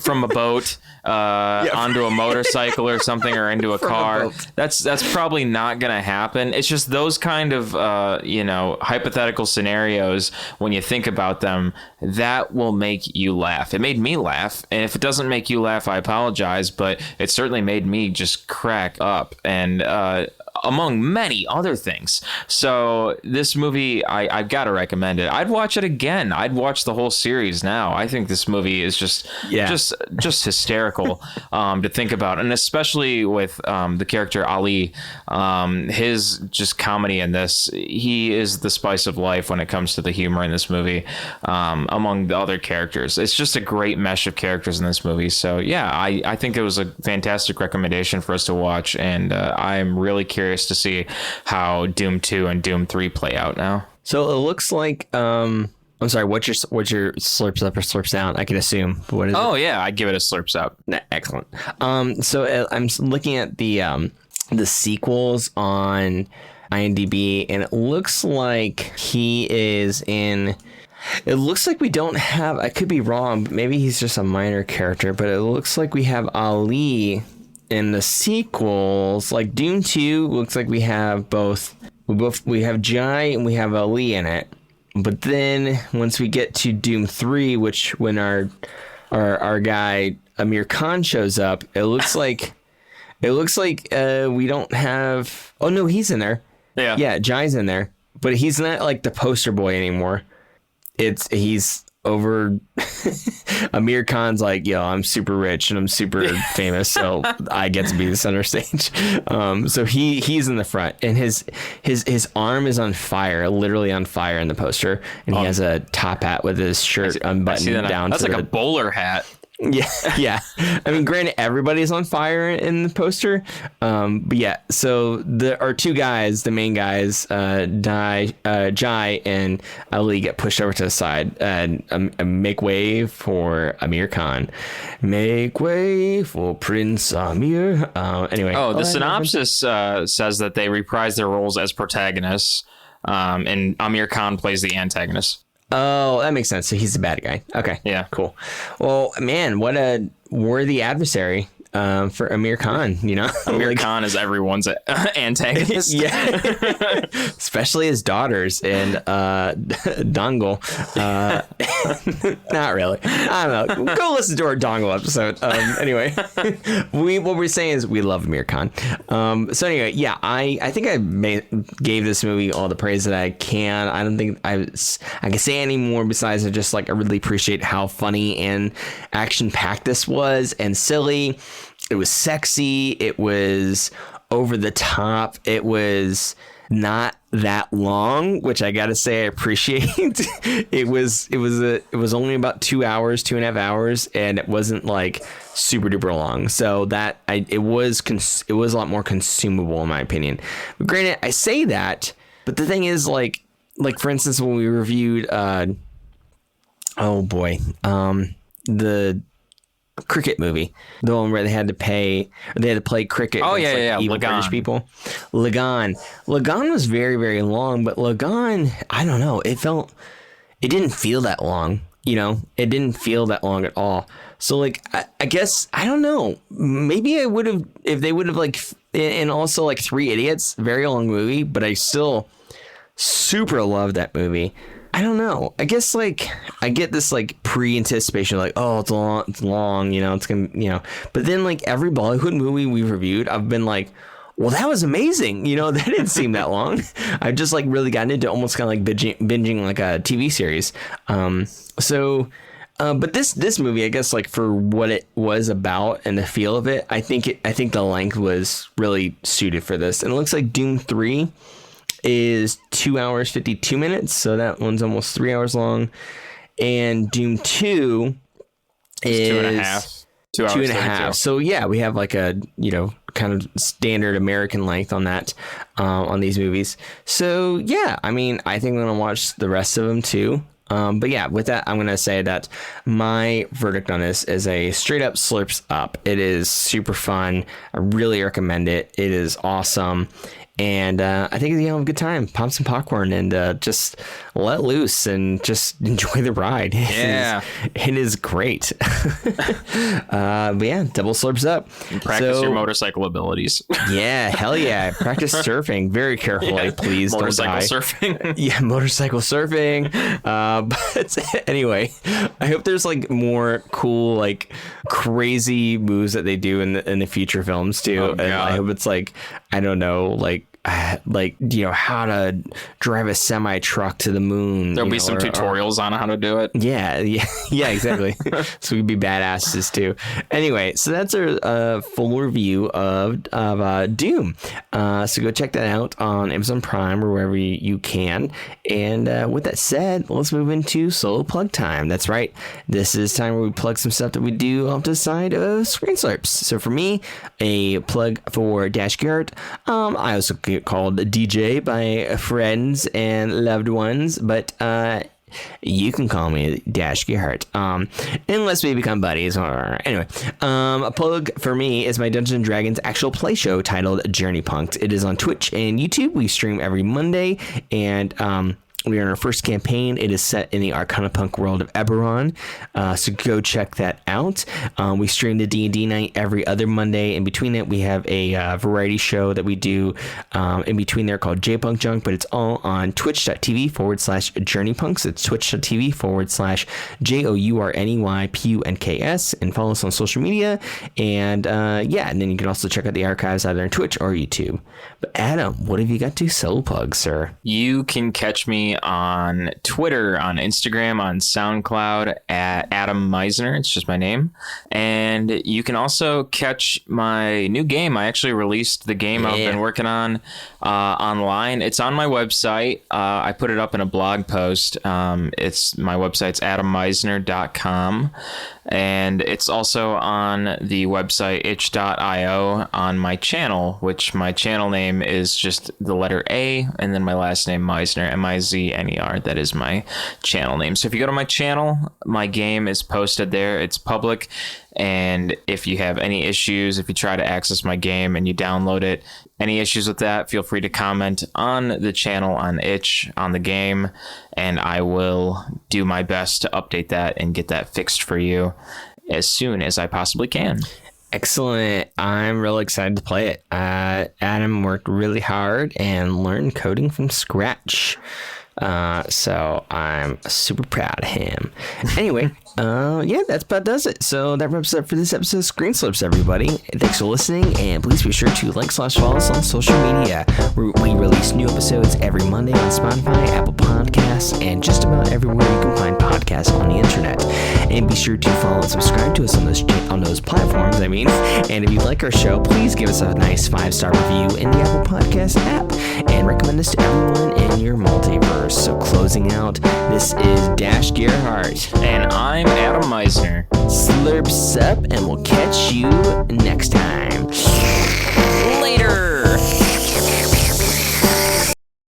from a boat, onto a motorcycle or something, or into a car. That's probably not gonna happen. It's just those kind of hypothetical scenarios, when you think about them, that will make you laugh. It made me laugh, and if it doesn't make you laugh, I apologize, but it certainly made me just crack up, and among many other things. So this movie, I've got to recommend it. I'd watch it again. I'd watch the whole series now. I think this movie is just hysterical to think about, and especially with the character Ali, his just comedy in this. He is the spice of life when it comes to the humor in this movie, among the other characters. It's just a great mesh of characters in this movie. So yeah, I think it was a fantastic recommendation for us to watch, and I'm really curious to see how Doom 2 and Doom 3 play out now. So it looks like I'm sorry, what's your slurps up or slurps down? I can assume. What is it? Oh yeah, I'd give it a slurps up. Excellent. So I'm looking at the sequels on IMDb, and it looks like he is in. It looks like we don't have. I could be wrong. But maybe he's just a minor character, but it looks like we have Ali in the sequels. Like Doom 2 looks like we have both. We have Jai and we have Ali in it. But then once we get to Doom 3, which when our guy Amir Khan shows up, it looks like we don't have. Oh no, he's in there. Yeah, Jai's in there, but he's not like the poster boy anymore. He's over. Amir Khan's like, yo, I'm super rich and I'm super famous, so I get to be the center stage. So he's in the front, and his arm is on fire, literally on fire in the poster, and he has a top hat with his shirt unbuttoned down. That's like a bowler hat. Yeah. I mean, granted, everybody's on fire in the poster. But yeah, so our two guys, the main guys, Jai and Ali, get pushed over to the side and make way for Amir Khan. Make way for Prince Amir. Anyway. Oh, the synopsis says that they reprise their roles as protagonists, and Amir Khan plays the antagonist. Oh, that makes sense. So he's the bad guy. Okay. Yeah. Cool. Well, man, what a worthy adversary for Amir Khan, you know? Amir Khan is everyone's antagonist. Yeah. Especially his daughters and Dongle. Not really. I don't know. Go listen to our Dongle episode. Anyway, what we're saying is we love Amir Khan. So anyway, yeah, I think I gave this movie all the praise that I can. I don't think I can say any more besides I just like I really appreciate how funny and action packed this was and silly. It was sexy. It was over the top. It was not that long, which I gotta say I appreciate. It was only about 2 hours, 2.5 hours, and it wasn't like super duper long. So that it was a lot more consumable in my opinion. But granted, I say that, but the thing is like for instance when we reviewed the cricket movie, the one where they had to play cricket. Oh against, yeah. evil British people. Lagan was very, very long, but Lagan, I don't know. It didn't feel that long. You know, it didn't feel that long at all. So like, I guess I don't know. Maybe I would have if they would have like, and also like Three Idiots, very long movie, but I still super love that movie. I don't know. I guess like I get this like pre-anticipation, like, oh, it's long, you know, it's gonna, you know. But then like every Bollywood movie we've reviewed, I've been like, well, that was amazing. You know, that didn't seem that long. I've just like really gotten into almost kind of like binging like a TV series. But this movie, I guess, like for what it was about and the feel of it, I think the length was really suited for this. And it looks like Doom 3 is 2 hours 52 minutes, so that one's almost 3 hours long, and Doom 2 is 2.5. 2 hours 2.5. So yeah, we have like a, you know, kind of standard American length on that, on these movies. So yeah, I mean, I think I'm gonna watch the rest of them too. But yeah, with that, I'm gonna say that my verdict on this is a straight up slurps up. It is super fun. I really recommend it. It is awesome. And I think you'll have a good time. Pop some popcorn and just let loose and just enjoy the ride. Yeah. It is great. But yeah, double slurps up. And practice your motorcycle abilities. Yeah, hell yeah. Practice surfing very carefully, please. Motorcycle don't die. surfing. Yeah, motorcycle surfing. But anyway, I hope there's like more cool, like crazy moves that they do in the future films too. Oh, and I hope it's like, I don't know, like you know, how to drive a semi truck to the moon. There'll be some tutorials on how to do it. Yeah, exactly. So we'd be badasses too. Anyway, so that's our full review of Doom. So go check that out on Amazon Prime or wherever you can. And with that said, let's move into solo plug time. That's right. This is time where we plug some stuff that we do off the side of Screen Slurps. So for me, a plug for Dash Garrett. I also get called DJ by friends and loved ones, but you can call me Dash Garrett, unless we become buddies. Or anyway, a plug for me is my Dungeons and Dragons actual play show titled Journey Punks. It is on Twitch and YouTube. We stream every Monday, and we are in our first campaign. It is set in the Arcana Punk world of Eberron, so go check that out. We stream the D&D night every other Monday. In between it, we have a variety show that we do in between there called J-Punk Junk, but it's all on twitch.tv/journeypunks. It's twitch.tv/JOURNEYPUNKS, and follow us on social media. And and then you can also check out the archives either on Twitch or YouTube. But Adam, what have you got to solo plug, sir? You can catch me on Twitter, on Instagram, on SoundCloud at Adam Meisner. It's just my name. And you can also catch my new game. I actually released the game I've been working on online. It's on my website. I put it up in a blog post. It's my website's adammeisner.com. And it's also on the website itch.io on my channel, which my channel name is just the letter A and then my last name Meisner, Mizner. That is my channel name. So if you go to my channel, my game is posted there. It's public. And if you have any issues, if you try to access my game and you download it, any issues with that, feel free to comment on the channel on Itch on the game, and I will do my best to update that and get that fixed for you as soon as I possibly can. Excellent. I'm really excited to play it. Adam worked really hard and learned coding from scratch. So I'm super proud of him. Anyway, yeah, that's about does it. So that wraps up for this episode of Screen Slips, everybody. Thanks for listening, and please be sure to like/follow us on social media. We release new episodes every Monday on Spotify, Apple Podcasts, and just about everywhere you can find podcasts on the internet. And be sure to follow and subscribe to us on those platforms. And if you like our show, please give us a nice 5-star review in the Apple Podcast app, and recommend us to everyone in your multiverse. So closing out, this is Dash Gerhardt. And I'm Adam Meisner. Slurps up, and we'll catch you next time.